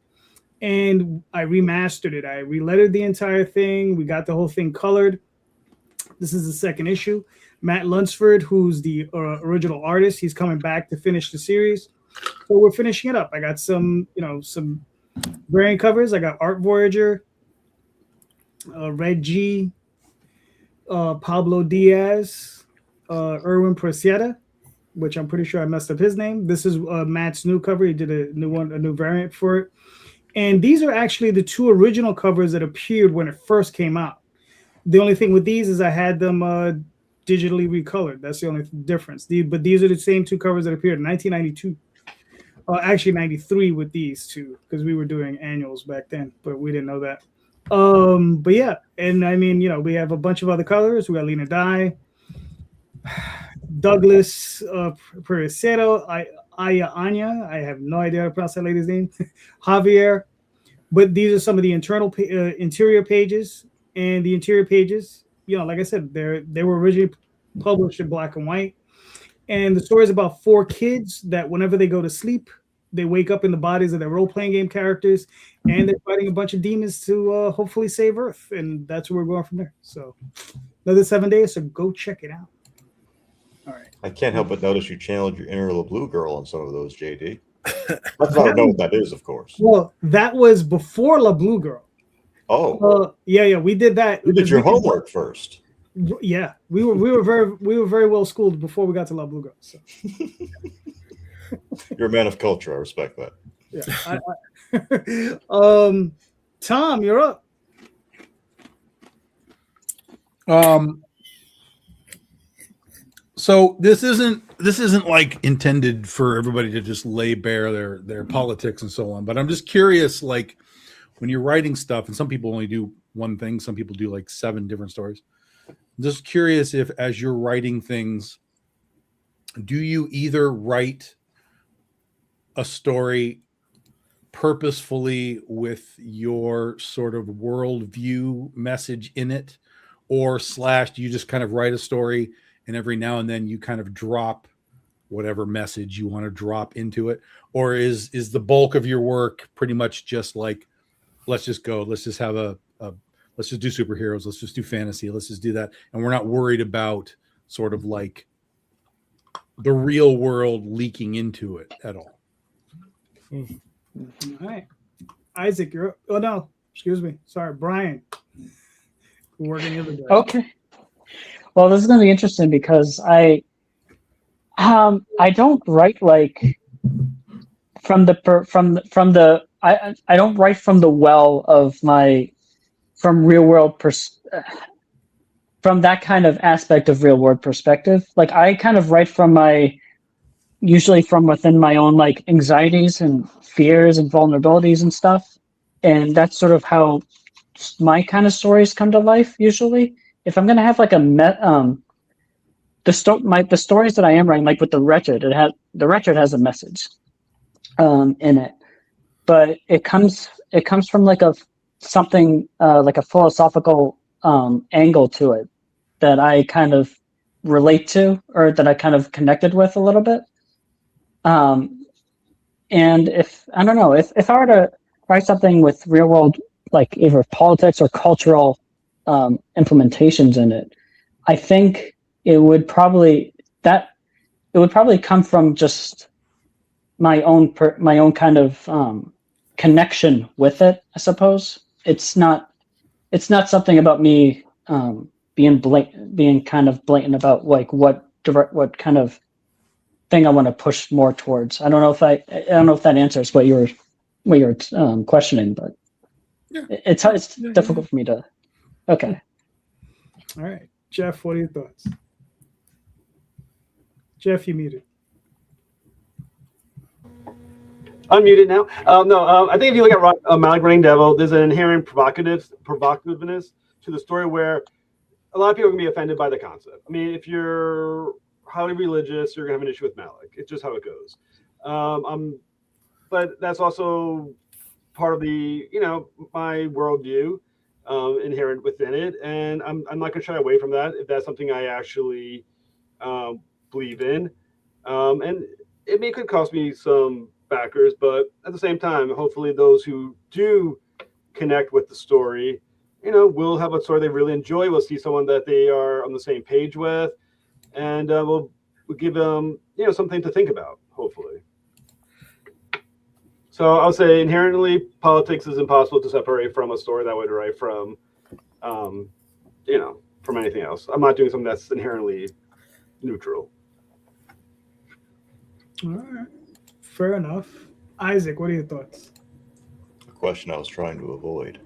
and I remastered it. I relettered the entire thing. We got the whole thing colored. This is the 2nd issue. Matt Lunsford, who's the original artist, he's coming back to finish the series. So we're finishing it up. I got some variant covers. I got Art Voyager, Red G, Pablo Diaz, Erwin Precieta, which I'm pretty sure I messed up his name. This is Matt's new cover. He did a new variant for it. And these are actually the 2 original covers that appeared when it first came out. The only thing with these is I had them digitally recolored. That's the only difference. But these are the same 2 covers that appeared in 1992. Actually 93 with these 2, because we were doing annuals back then, but we didn't know that. But yeah, and I mean, we have a bunch of other colors. We got Lena Dye, Douglas Perecero, Anya. I have no idea how to pronounce that lady's name. Javier. But these are some of the interior pages. And the interior pages, like I said, they were originally published in black and white. And the story is about 4 kids that whenever they go to sleep, they wake up in the bodies of their role-playing game characters, and they're fighting a bunch of demons to hopefully save Earth. And that's where we're going from there. So another 7 days, so go check it out. All right. I can't help but notice you channeled your inner little blue girl on some of those, JD. That's not know what that is, of course. Well, that was before La Blue Girl. Oh. Yeah, we did that. You did your homework first. Yeah, we were very well schooled before we got to La Blue Girl. So. You're a man of culture. I respect that. Yeah. Tom, you're up. So this isn't like intended for everybody to just lay bare their politics and so on. But I'm just curious, like, when you're writing stuff, and some people only do one thing, some people do like 7 different stories. I'm just curious if, as you're writing things, do you either write a story purposefully with your sort of worldview message in it, or / do you just kind of write a story and every now and then you kind of drop whatever message you want to drop into it? Or is the bulk of your work pretty much just like, let's just go, let's just have let's just do superheroes, let's just do fantasy, let's just do that, and we're not worried about sort of like the real world leaking into it at all? All right. Isaac, you're up. Oh no, excuse me. Sorry, Brian. We're working the other day. Okay. Well, this is going to be interesting because I don't write like I don't write from the well of from real world from that kind of aspect of real world perspective. Like I kind of write usually from within my own like anxieties and fears and vulnerabilities and stuff. And that's sort of how my kind of stories come to life usually. If I'm going to have like the stories that I am writing, like with The Wretched, The Wretched has a message in it, but it comes from like something like a philosophical angle to it that I kind of relate to, or that I kind of connected with a little bit. And if I don't know, if I were to write something with real world, like either politics or cultural implementations in it, I think it would probably come from just my own kind of connection with it. I suppose it's not something about me being kind of blatant about like what kind of thing I want to push more towards. I don't know if that answers what you're questioning, but Yeah. it's difficult for me to. Okay. All right, Jeff, what are your thoughts? Jeff, you muted. Unmuted now. I think if you look at Malik Running Devil, there's an inherent provocativeness to the story where a lot of people can be offended by the concept. I mean, if you're highly religious, you're gonna have an issue with Malik. It's just how it goes. But that's also part of the my worldview inherent within it, and I'm not gonna shy away from that if that's something I actually believe in. And it could cost me some backers, but at the same time, hopefully those who do connect with the story, will have a story they really enjoy. We'll see someone that they are on the same page with, and we'll give them something to think about, hopefully. So I'll say inherently politics is impossible to separate from a story that would derive from from anything else. I'm not doing something that's inherently neutral. All right, fair enough. Isaac, what are your thoughts? A question I was trying to avoid.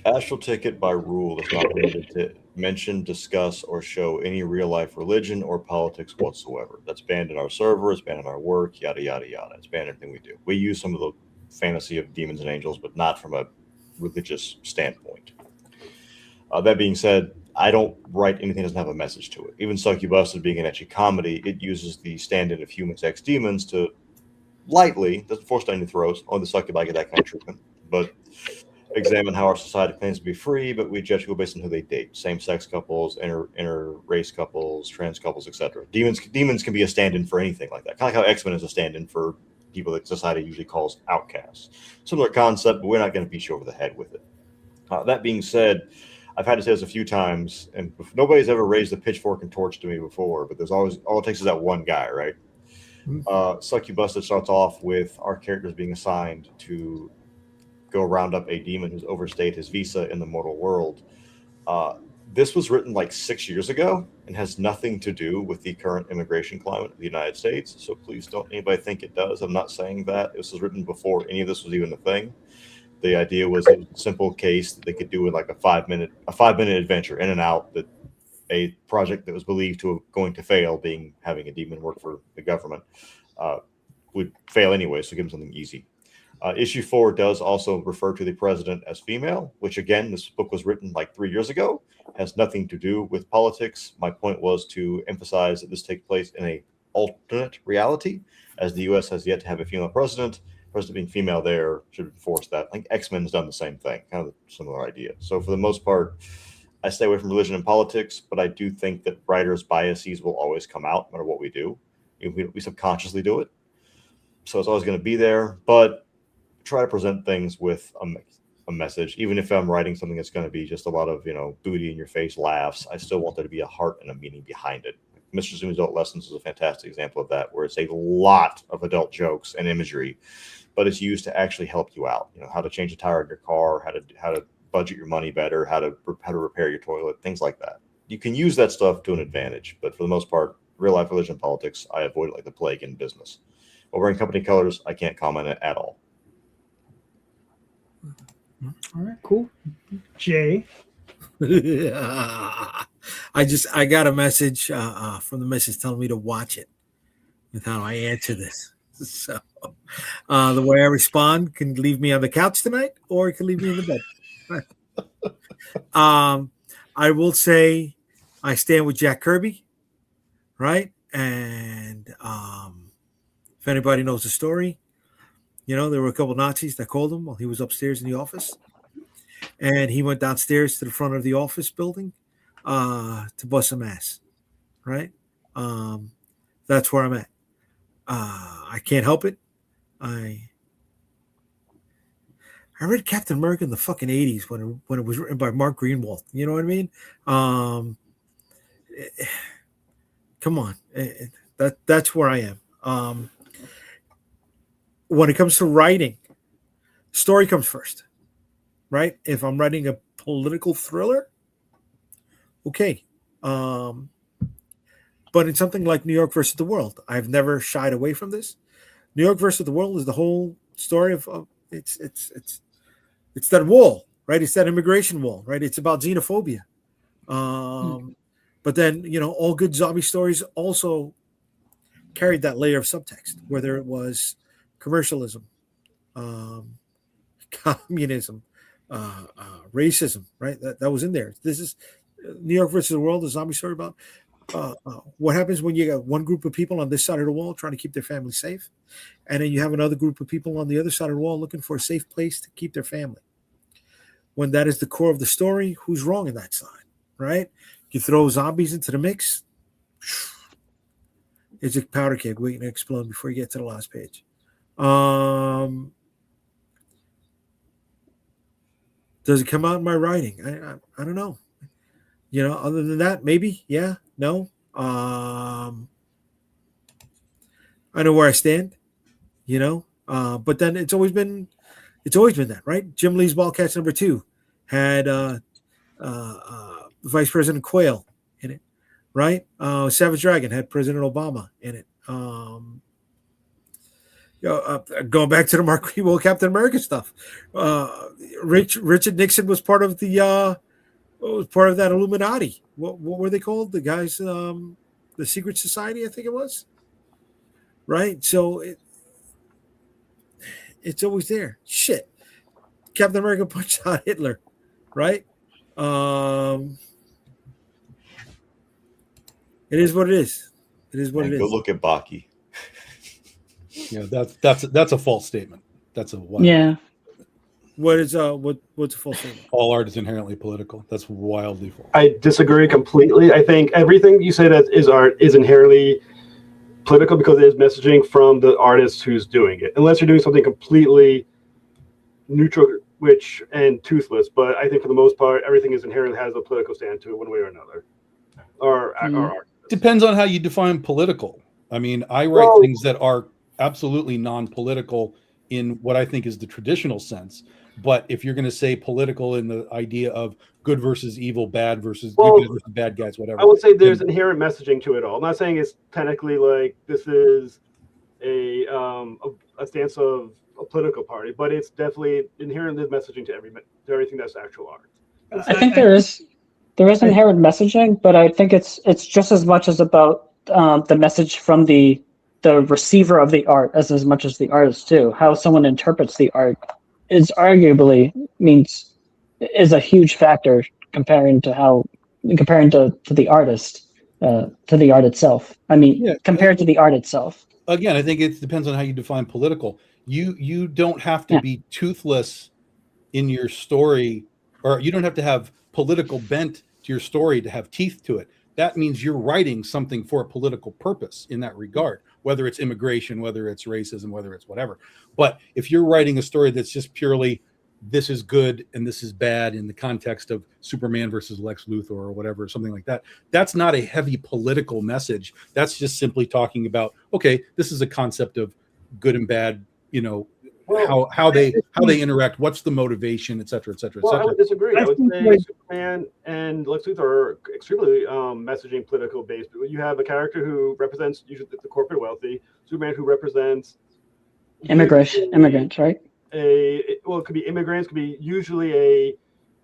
Astral Ticket by rule is not permitted to mention, discuss, or show any real-life religion or politics whatsoever. That's banned in our server, it's banned in our work, yada, yada, yada. It's banned in everything we do. We use some of the fantasy of demons and angels, but not from a religious standpoint. That being said, I don't write anything that doesn't have a message to it. Even Succubusted being an ecchi comedy, it uses the stand-in of humans x demons to lightly, doesn't force down your throats, only the succubi get that kind of treatment, but examine how our society claims to be free, but we judge people based on who they date. Same-sex couples, inter-race couples, trans couples, etc. Demons can be a stand-in for anything like that. Kind of like how X-Men is a stand-in for people that society usually calls outcasts. Similar concept, but we're not going to beat you over the head with it. That being said, I've had to say this a few times, and nobody's ever raised a pitchfork and torch to me before, but there's always, all it takes is that one guy, right? Succubusted starts off with our characters being assigned to go round up a demon who's overstayed his visa in the mortal world. This was written like 6 years ago and has nothing to do with the current immigration climate of the United States. So please don't anybody think it does. I'm not saying that. This was written before any of this was even a thing. The idea was a simple case that they could do in like a 5-minute adventure in and out, that a project that was believed to going to fail, being having a demon work for the government, would fail anyway. So give them something easy. Issue 4 does also refer to the president as female, which again, this book was written like 3 years ago, has nothing to do with politics. My point was to emphasize that this takes place in a alternate reality, as the U.S. has yet to have a female president. President being female there should enforce that. I think X-Men has done the same thing, kind of a similar idea. So for the most part, I stay away from religion and politics, but I do think that writers' biases will always come out no matter what we do. We subconsciously do it. So it's always going to be there, but try to present things with a message. Even if I'm writing something that's going to be just a lot of, booty in your face laughs, I still want there to be a heart and a meaning behind it. Mr. Zumi's Adult Lessons is a fantastic example of that, where it's a lot of adult jokes and imagery, but it's used to actually help you out. How to change a tire in your car, how to budget your money better, how to repair your toilet, things like that. You can use that stuff to an advantage, but for the most part, real life religion and politics, I avoid it like the plague in business. But wearing company colors, I can't comment on it at all. All right, cool. Jay. I got a message from the missus telling me to watch it with how I answer this. So the way I respond can leave me on the couch tonight, or it can leave me in the bed. I will say I stand with Jack Kirby, right? And if anybody knows the story, You know, there were a couple Nazis that called him while he was upstairs in the office, and he went downstairs to the front of the office building to bust some ass. Right? That's where I'm at. I can't help it. I read Captain America in the fucking 80s when it was written by Mark Greenwald. You know what I mean? Come on. That's where I am. When it comes to writing, story comes first, right? If I'm writing a political thriller, okay. But in something like New York versus the World, I've never shied away from this. New York versus the World is the whole story of it's that wall, right? It's that immigration wall, right? It's about xenophobia. But then, you know, all good zombie stories also carried that layer of subtext, whether it was commercialism, communism, racism, right? That was in there. This is New York versus the World, a zombie story about what happens when you got one group of people on this side of the wall trying to keep their family safe, and then you have another group of people on the other side of the wall looking for a safe place to keep their family. When that is the core of the story, who's wrong in that side, right? You throw zombies into the mix, it's a powder keg waiting to explode before you get to the last page. Does it come out in my writing? I don't know. You know, other than that, maybe, yeah, no. I know where I stand, you know. But then it's always been that, right? Jim Lee's Wildcats #2 had Vice President Quayle in it, right? Savage Dragon had President Obama in it. Going back to the Mark Greenwald Captain America stuff, Richard Nixon was part of the was part of that Illuminati. What were they called? The guys, the Secret Society, I think it was. Right, so it's always there. Shit, Captain America punched out Hitler, right? It is what it is. It is what it is. Go look at Baki. Yeah, that's a false statement. That's a wild. Yeah. What's a false statement? All art is inherently political. That's wildly false. I disagree completely. I think everything you say that is art is inherently political because it is messaging from the artist who's doing it. Unless you're doing something completely neutral, and toothless. But I think for the most part, everything is inherently has a political stand to it, one way or another. Or art. Depends on how you define political. I mean, I write things that are absolutely non-political in what I think is the traditional sense. But if you're going to say political in the idea of good versus evil, bad versus good guys versus bad guys, whatever, I would say there's inherent messaging to it all. I'm not saying it's technically like this is a stance of a political party, but it's definitely inherently messaging to everything that's actual art. I think there is inherent messaging, but I think it's just as much as about the message from the receiver of the art as much as the artist too. How someone interprets the art is arguably is a huge factor comparing to the artist, to the art itself. I mean, compared to the art itself. Again, I think it depends on how you define political. You don't have to be toothless in your story, or you don't have to have political bent to your story to have teeth to it. That means you're writing something for a political purpose in that regard, whether it's immigration, whether it's racism, whether it's whatever. But if you're writing a story that's just purely this is good and this is bad in the context of Superman versus Lex Luthor or whatever, something like that, that's not a heavy political message. That's just simply talking about, okay, this is a concept of good and bad, you know, how they interact, what's the motivation, et cetera, et cetera, et cetera. I would disagree. I would say Superman and Lex Luthor are extremely messaging political based. You have a character who represents usually the corporate wealthy, Superman who represents immigrants, right? It could be immigrants, could be usually a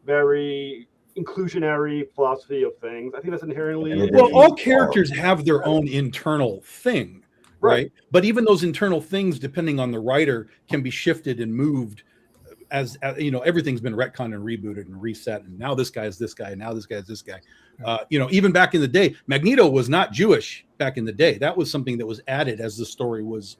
very inclusionary philosophy of things. I think that's inherently all characters have their own internal thing. Right. But even those internal things, depending on the writer, can be shifted and moved as you know, everything's been retconned and rebooted and reset. And now this guy is this guy. And now this guy is this guy. Even back in the day, Magneto was not Jewish back in the day. That was something that was added as the story was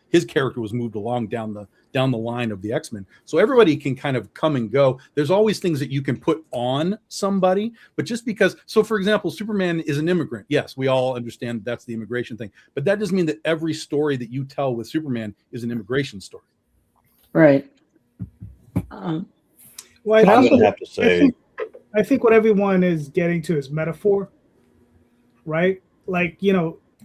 his character was moved along down the line of the X-Men. So everybody can kind of come and go. There's always things that you can put on somebody, but just because, so for example, Superman is an immigrant. Yes, we all understand that's the immigration thing, but that doesn't mean that every story that you tell with Superman is an immigration story. Right. Well, I'm going to have to say, I think what everyone is getting to is metaphor, right? Like,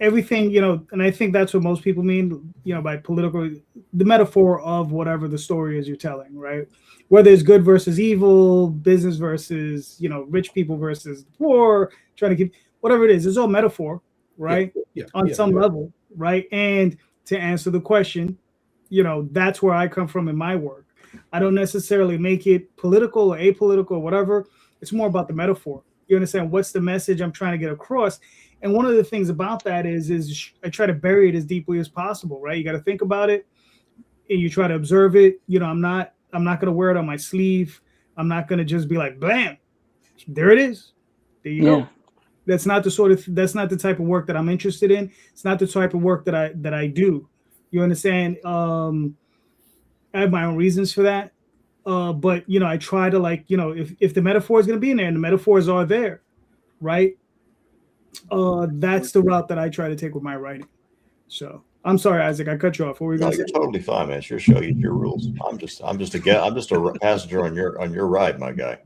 everything, and I think that's what most people mean, by political, the metaphor of whatever the story is you're telling, right? Whether it's good versus evil, business versus, rich people versus poor, trying to keep, whatever it is, it's all metaphor, right? On some level, right? And to answer the question, that's where I come from in my work. I don't necessarily make it political or apolitical or whatever. It's more about the metaphor. You understand what's the message I'm trying to get across? And one of the things about that is I try to bury it as deeply as possible, right? You got to think about it and you try to observe it. I'm not going to wear it on my sleeve. I'm not going to just be like, bam, there it is. There you go. That's not the type of work that I'm interested in. It's not the type of work that I do. You understand? I have my own reasons for that. But I try to if the metaphor is going to be in there and the metaphors are there, right? That's the route that I try to take with my writing. So I'm sorry, Isaac, I cut you off. What were you going to say? You're totally fine, man. It's your show, your rules. I'm just a passenger on your ride, my guy.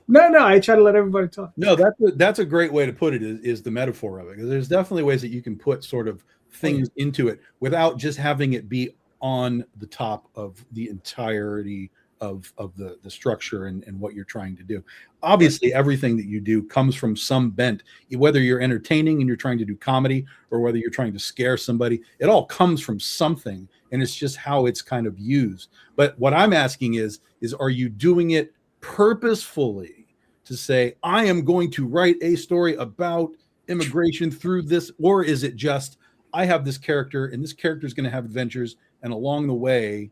No, I try to let everybody talk. No, that's a great way to put it. Is the metaphor of it, because there's definitely ways that you can put sort of things into it without just having it be on the top of the entirety of the structure and what you're trying to do. Obviously, everything that you do comes from some bent, whether you're entertaining and you're trying to do comedy or whether you're trying to scare somebody, it all comes from something, and it's just how it's kind of used. But what I'm asking is are you doing it purposefully to say, I am going to write a story about immigration through this, or is it just, I have this character and this character is going to have adventures, and along the way,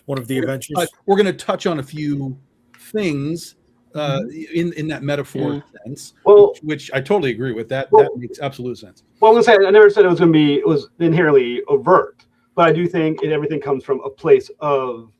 one of the adventures, we're going to touch on a few things in that metaphor sense, which I totally agree with. That makes absolute sense. Well, I'm going to say, I never said it was inherently overt, but I do think everything comes from a place of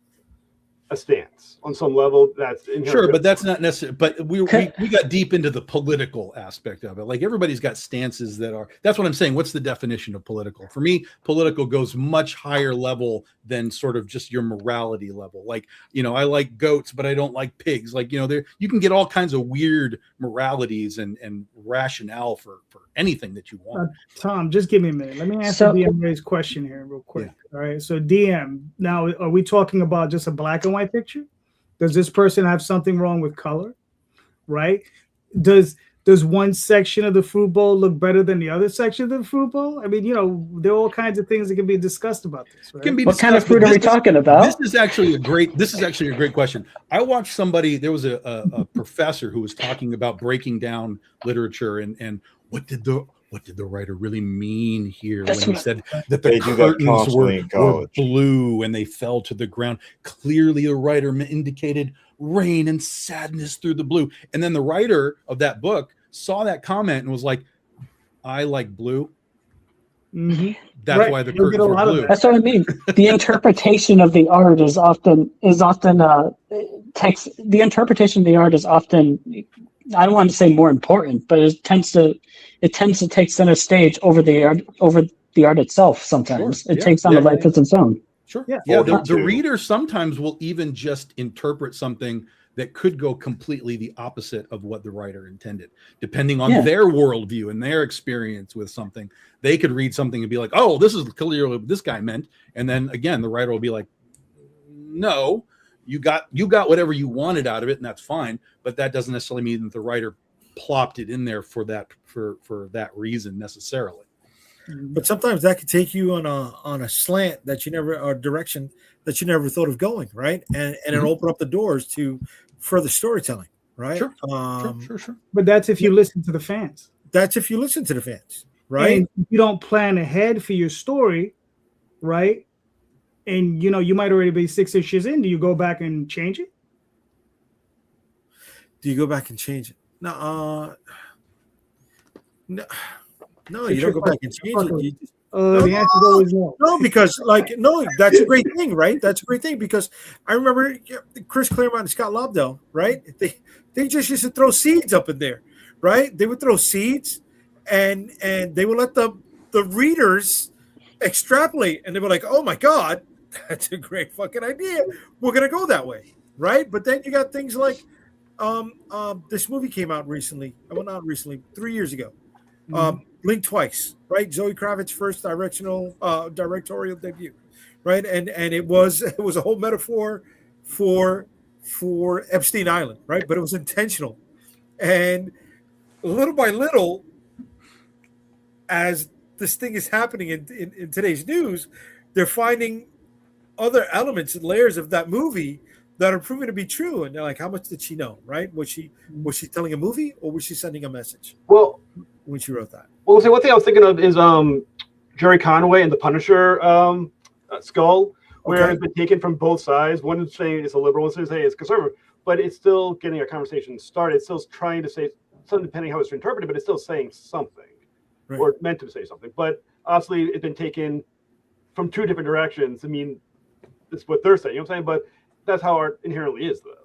a stance on some level. That's sure, but that's not necessary. But we got deep into the political aspect of it. Like, everybody's got stances that's what I'm saying. What's the definition of political? For me, political goes much higher level than sort of just your morality level. Like, I like goats, but I don't like pigs. Like, there you can get all kinds of weird moralities and rationale for anything that you want. Tom, just give me a minute. Let me answer DM's question here real quick. Yeah. All right. So DM, now are we talking about just a black and white picture? Does this person have something wrong with color? Right? Does one section of the fruit bowl look better than the other section of the fruit bowl? I mean, there are all kinds of things that can be discussed about this. Right? What kind of fruit are we talking about? This is actually a great question. I watched somebody, there was a professor who was talking about breaking down literature and what did the writer really mean here when he said that the curtains were blue and they fell to the ground? Clearly, the writer indicated rain and sadness through the blue. And then the writer of that book saw that comment and was like, I like blue. Mm-hmm. That's why the curtains were blue. That's what I mean. The interpretation of the art is often the interpretation of the art is often, I don't want to say more important, but it tends to take center stage over the art itself. Sometimes it takes on a life of its own. Sure. Yeah. The reader sometimes will even just interpret something that could go completely the opposite of what the writer intended, depending on their worldview and their experience with something. They could read something and be like, "Oh, this is clearly what this guy meant," and then again, the writer will be like, "No, you got whatever you wanted out of it, and that's fine, but that doesn't necessarily mean that the writer plopped it in there for that reason necessarily." But sometimes that could take you on a slant that you never, or direction that you never thought of going, right? And it'll open up the doors to further storytelling, right? Sure. Sure. But that's if you listen to the fans. That's if you listen to the fans, right? And if you don't plan ahead for your story, right? And you might already be 6 issues in. Do you go back and change it? Do you go back and change it? No, no, you don't go back and change it. You just, The answer is always no. no, because no, that's a great thing, right? That's a great thing because I remember Chris Claremont and Scott Lobdell, right? They just used to throw seeds up in there, right? They would throw seeds, and they would let the readers extrapolate, and they were like, "Oh my God, that's a great fucking idea. We're gonna go that way, right?" But then you got things like this movie came out recently. Well, not recently, 3 years ago. Blink Twice, right? Zoe Kravitz's first directorial debut, right? And it was a whole metaphor for Epstein Island, right? But it was intentional, and little by little, as this thing is happening in today's news, they're finding other elements and layers of that movie that are proven to be true. And they're like, how much did she know, right? Was she telling a movie, or was she sending a message? Well, when she wrote that. Well, see, one thing I was thinking of is Jerry Conway and the Punisher skull, where it's been taken from both sides. One is saying it's a liberal, one is saying it's conservative, but it's still getting a conversation started. It's still trying to say something, depending how it's interpreted, but it's still saying something, right, or meant to say something. But obviously, it's been taken from two different directions. I mean, it's what they're saying, you know what I'm saying? But that's how art inherently is, though.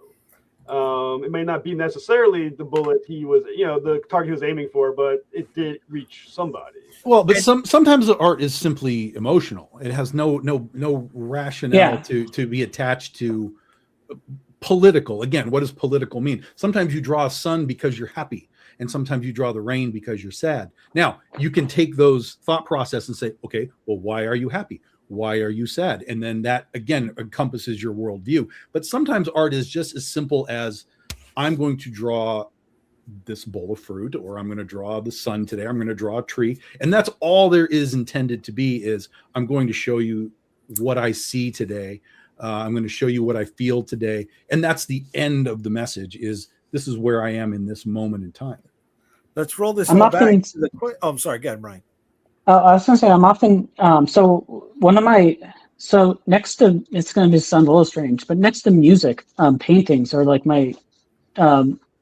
It may not be necessarily the bullet he was, the target he was aiming for, but it did reach somebody. Well, but sometimes the art is simply emotional. It has no rationale to be attached to political. Again, what does political mean? Sometimes you draw a sun because you're happy, and sometimes you draw the rain because you're sad. Now, you can take those thought process and say, okay, well, why are you happy? Why are you sad? And then that, again, encompasses your worldview. But sometimes art is just as simple as, I'm going to draw this bowl of fruit, or I'm going to draw the sun today. I'm going to draw a tree. And that's all there is intended to be, is I'm going to show you what I see today. I'm going to show you what I feel today. And that's the end of the message, is this is where I am in this moment in time. Let's roll this back to the quick. Oh, I'm sorry. Go ahead, Ryan. I was going to say, I'm often, next to, it's going to sound a little strange, but next to music, paintings are like my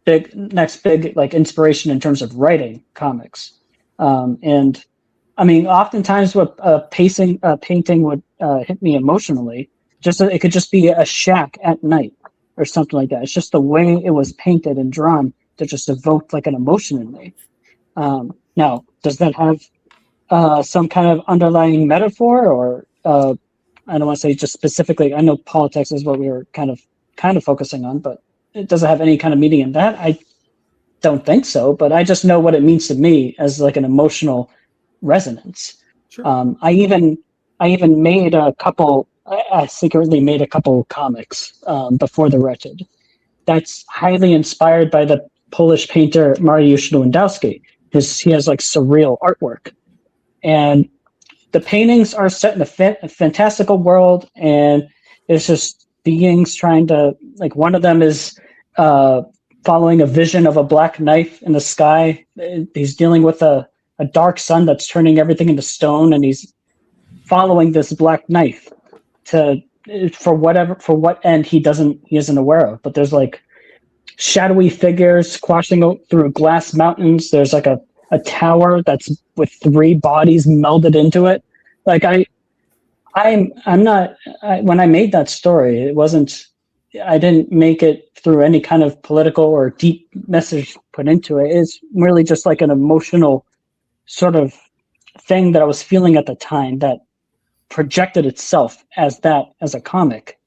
big like inspiration in terms of writing comics. And I mean, oftentimes what a painting would hit me emotionally, it could just be a shack at night or something like that. It's just the way it was painted and drawn that just evoked like an emotion in me. Now, does that have some kind of underlying metaphor, or I don't want to say just specifically? I know politics is what we were kind of focusing on, but it doesn't have any kind of meaning in that. I don't think so, but I just know what it means to me as like an emotional resonance. Sure. I even made a couple. I secretly made a couple comics before The Wretched. That's highly inspired by the Polish painter Mariusz Lewandowski, because he has like surreal artwork. And the paintings are set in a fantastical world, and it's just beings trying to, like, one of them is following a vision of a black knife in the sky. He's dealing with a dark sun that's turning everything into stone, and he's following this black knife for what end he isn't aware of. But there's like shadowy figures squashing through glass mountains. There's like a tower that's with 3 bodies melded into it. Like when I made that story, I didn't make it through any kind of political or deep message put into it. It's merely just like an emotional sort of thing that I was feeling at the time that projected itself as a comic.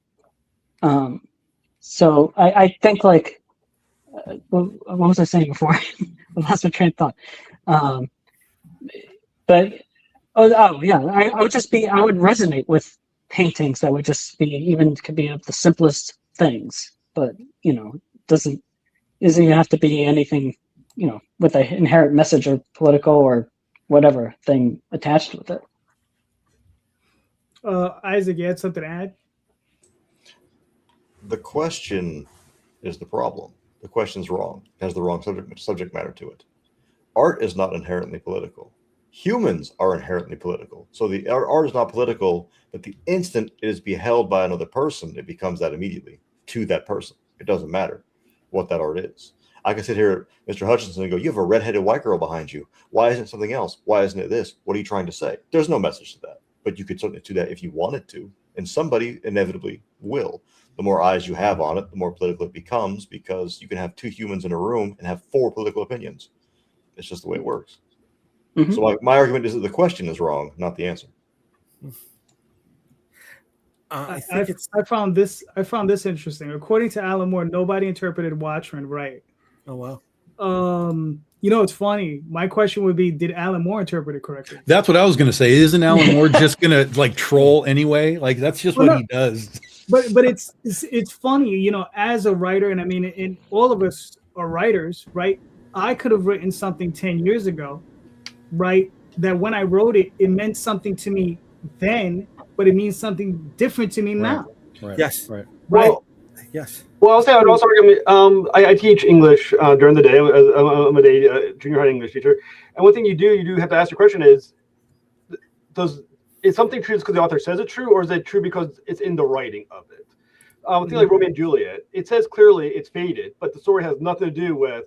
So I think, like, what was I saying before? I lost my train of thought. I would resonate with paintings that would just be, even could be of the simplest things, but doesn't even have to be anything with an inherent message or political or whatever thing attached with it. Isaac, you had something to add? The question is the problem. The question's wrong. It has the wrong subject matter to it. Art is not inherently political. Humans are inherently political. So the art is not political, but the instant it is beheld by another person, it becomes that immediately to that person. It doesn't matter what that art is. I can sit here, Mr. Hutchison, and go, you have a redheaded white girl behind you. Why isn't it something else? Why isn't it this? What are you trying to say? There's no message to that. But you could certainly do that if you wanted to. And somebody inevitably will. The more eyes you have on it, the more political it becomes, because you can have two humans in a room and have 4 political opinions. It's just the way it works. Mm-hmm. So my argument is that the question is wrong, not the answer. I found this interesting. According to Alan Moore, nobody interpreted Watchmen right. Oh wow. It's funny. My question would be, did Alan Moore interpret it correctly? That's what I was going to say. Isn't Alan Moore just going to like troll anyway? Like that's just what he does. But it's funny, as a writer, and I mean, and all of us are writers, right? I could have written something 10 years ago, right? That when I wrote it, it meant something to me then, but it means something different to me now. Right. Yes. Right. Well, yes. Well, I'll say I would also argue. I teach English during the day. I'm a junior high English teacher, and one thing you do have to ask the question is something true because the author says it's true, or is it true because it's in the writing of it? A thing like Romeo and Juliet, it says clearly it's fated, but the story has nothing to do with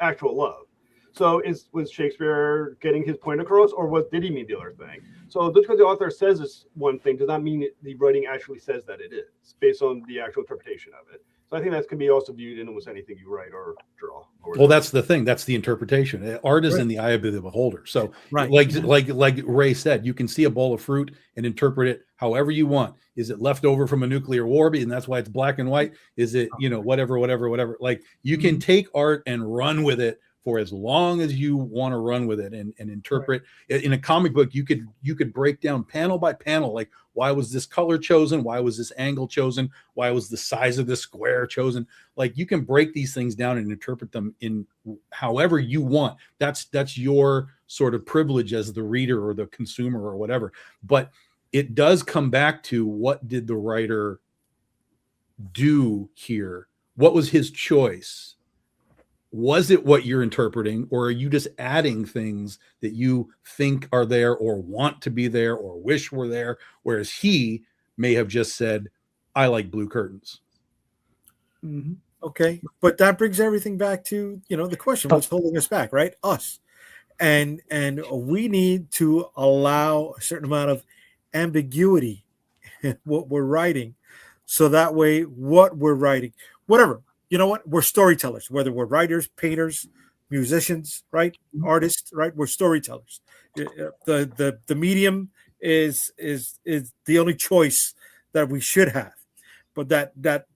actual love. So was Shakespeare getting his point across, or did he mean the other thing? So just because the author says this one thing does not mean the writing actually says that it is, based on the actual interpretation of it. So I think that can be also viewed in almost anything you write or draw. Well, that's the thing. That's the interpretation. Art is in the eye of the beholder. So, like Ray said, you can see a bowl of fruit and interpret it however you want. Is it left over from a nuclear war, and that's why it's black and white? Is it whatever? Like you can take art and run with it for as long as you want to run with it and interpret. In a comic book, you could break down panel by panel, like why was this color chosen? Why was this angle chosen? Why was the size of the square chosen? Like you can break these things down and interpret them in however you want. That's your sort of privilege as the reader or the consumer or whatever. But it does come back to, what did the writer do here? What was his choice? Was it what you're interpreting, or are you just adding things that you think are there or want to be there or wish were there? Whereas he may have just said, I like blue curtains. Mm-hmm. Okay. But that brings everything back to, the question, what's holding us back, right? Us. And we need to allow a certain amount of ambiguity in what we're writing. So that way, what we're writing, whatever, you know what? We're storytellers, whether we're writers, painters, musicians, right? Artists, right? We're storytellers. The medium is the only choice that we should have. But that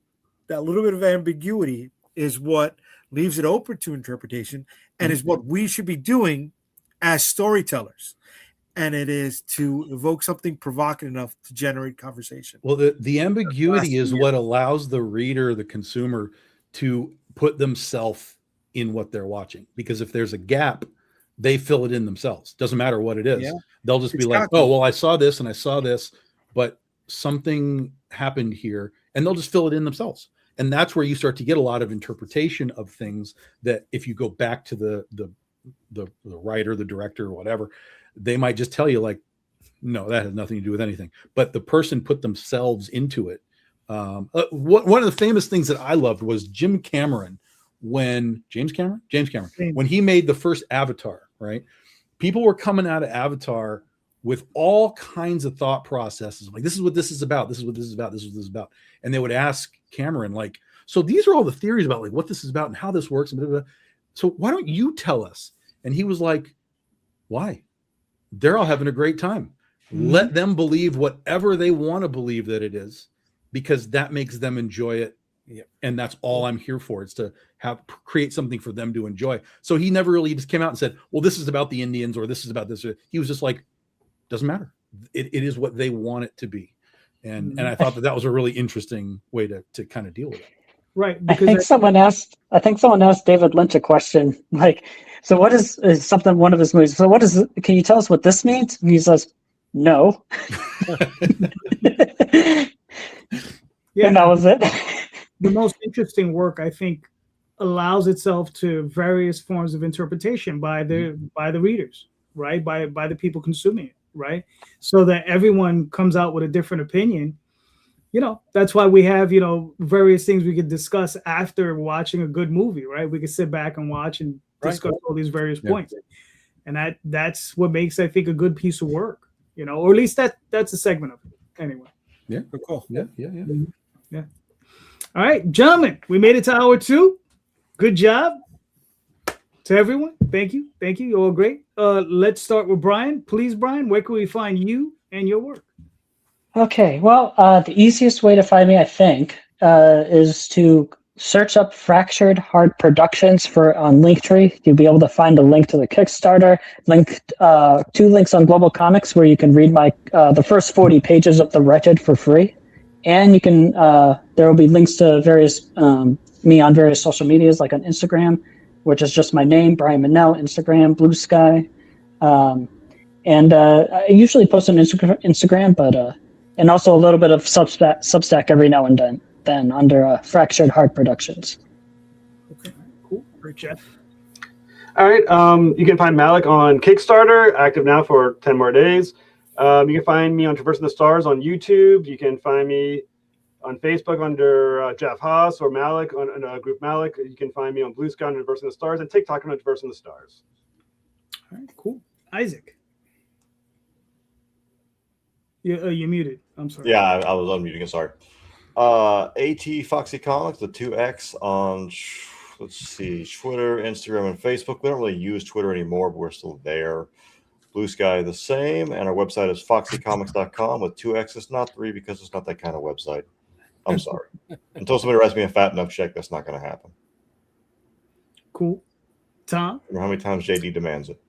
little bit of ambiguity is what leaves it open to interpretation, and is what we should be doing as storytellers. And it is to evoke something provocative enough to generate conversation. Well, the ambiguity is what allows the reader, the consumer, to put themselves in what they're watching. Because if there's a gap, they fill it in themselves. Doesn't matter what it is. Yeah. They'll just be like, oh, well, I saw this and I saw this, but something happened here, and they'll just fill it in themselves. And that's where you start to get a lot of interpretation of things that if you go back to the writer, the director, or whatever, they might just tell you like, no, that has nothing to do with anything. But the person put themselves into it. One of the famous things that I loved was James Cameron, when he made the first Avatar, right? People were coming out of Avatar with all kinds of thought processes. Like, this is what this is about. This is what this is about. This is what this is about. And they would ask Cameron, like, so these are all the theories about like what this is about and how this works. And blah, blah, blah. So why don't you tell us? And he was like, why? They're all having a great time. Mm-hmm. Let them believe whatever they want to believe that it is, because that makes them enjoy it. Yeah. And that's all I'm here for. It's to create something for them to enjoy. So he never really just came out and said, well, this is about the Indians, or this is about this. He was just like, doesn't matter. It is what they want it to be. And I thought that was a really interesting way to kind of deal with it. Right. I think someone asked David Lynch a question like, so what is something, one of his movies? So can you tell us what this means? And he says, no. Yeah, and that was it. The most interesting work, I think, allows itself to various forms of interpretation by the readers, right? By the people consuming it, right? So that everyone comes out with a different opinion. that's why we have, various things we could discuss after watching a good movie, right? We could sit back and watch and discuss all these various points. And that's what makes, I think, a good piece of work, or at least that's a segment of it anyway. Yeah. Cool. Yeah. All right, gentlemen, we made it to hour 2. Good job to everyone. Thank you. You're all great. Let's start with Brian. Please, Brian, where can we find you and your work? Okay, well, the easiest way to find me, I think, is to search up Fractured Heart Productions on Linktree. You'll be able to find a link to the Kickstarter, 2 links on Global Comics where you can read the first 40 pages of The Wretched for free. And you can there will be links to various me on various social medias, like on Instagram, which is just my name, Brian Mannell, Instagram, Blue Sky. And I usually post on Instagram, but and also a little bit of Substack every now and then under Fractured Heart Productions. Okay, cool. Great, Jeff. All right. You can find Malik on Kickstarter, active now for 10 more days. You can find me on Traversing the Stars on YouTube. You can find me on Facebook under Jeff Haas or Malik on group Malik. You can find me on Blue Sky under Traversing the Stars and TikTok under Traversing the Stars. All right, cool. Isaac. You're muted. I'm sorry. Yeah, I was unmuting. Sorry. AT Foxy Comics, the 2X on, let's see, Twitter, Instagram, and Facebook. We don't really use Twitter anymore, but we're still there. Blue Sky, the same. And our website is foxycomics.com with 2 X's, not 3, because it's not that kind of website. I'm sorry. Until somebody writes me a fat enough check, that's not going to happen. Cool. Tom? I don't know how many times JD demands it.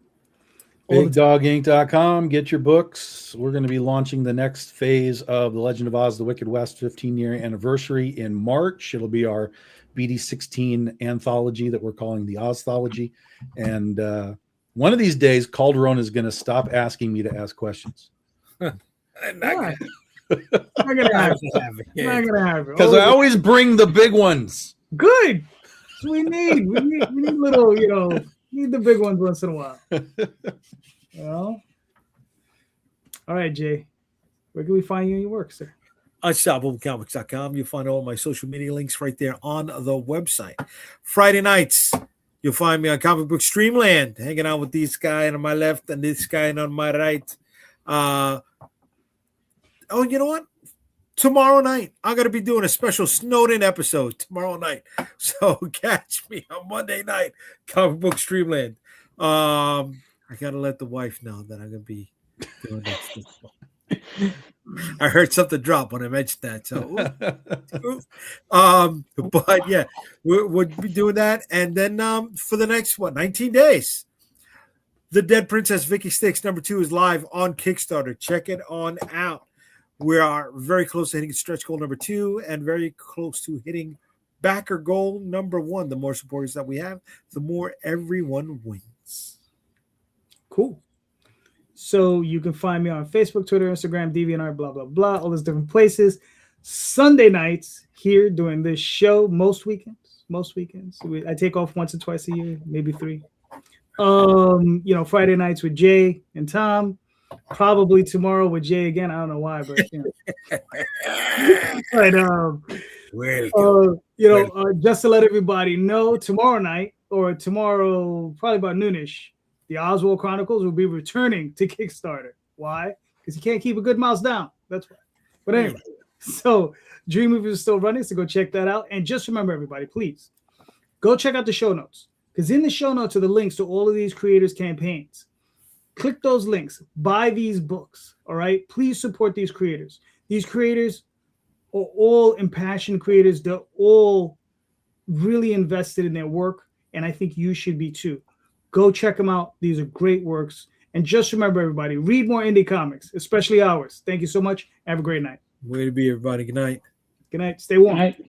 BigDogInc.com. Get your books. We're going to be launching the next phase of The Legend of Oz, The Wicked West 15-year anniversary in March. It'll be our BD16 anthology that we're calling the Ozthology. And one of these days, Calderon is going to stop asking me to ask questions. Not gonna happen. Because I always bring the big ones. Good. That's what we need. We need little, need the big ones once in a while. All right, Jay. Where can we find you in your work, sir? Unstoppablecomics.com. You'll find all my social media links right there on the website. Friday nights, you'll find me on Comic Book Streamland, hanging out with this guy on my left and this guy on my right. You know what? Tomorrow night, I'm going to be doing a special Snowden episode tomorrow night. So catch me on Monday night, Comic Book Streamland. I got to let the wife know that I'm going to be doing that. I heard something drop when I mentioned that. So, but yeah, we'll be doing that. And then for the next, 19 days, The Dead Princess Vicky Sticks #2 is live on Kickstarter. Check it on out. We are very close to hitting stretch goal #2 and very close to hitting backer goal #1. The more supporters that we have, the more everyone wins. Cool. So you can find me on Facebook, Twitter, Instagram, DeviantArt, blah, blah, blah, all those different places. Sunday nights here doing this show most weekends. I take off once or twice a year, maybe 3. Friday nights with Jay and Tom. Probably tomorrow with Jay again. I don't know why, but just to let everybody know, tomorrow night or tomorrow, probably about noonish, the Oswald Chronicles will be returning to Kickstarter. Why? Because you can't keep a good mouse down. That's why. But anyway, so Dream Movie is still running, so go check that out. And just remember, everybody, please go check out the show notes, because in the show notes are the links to all of these creators' campaigns. Click those links. Buy these books. All right. Please support these creators. These creators are all impassioned creators. They're all really invested in their work, and I think you should be too. Go check them out. These are great works. And just remember, everybody, read more indie comics, especially ours. Thank you so much. Have a great night. Way to be, everybody. Good night. Good night. Stay warm. Good night.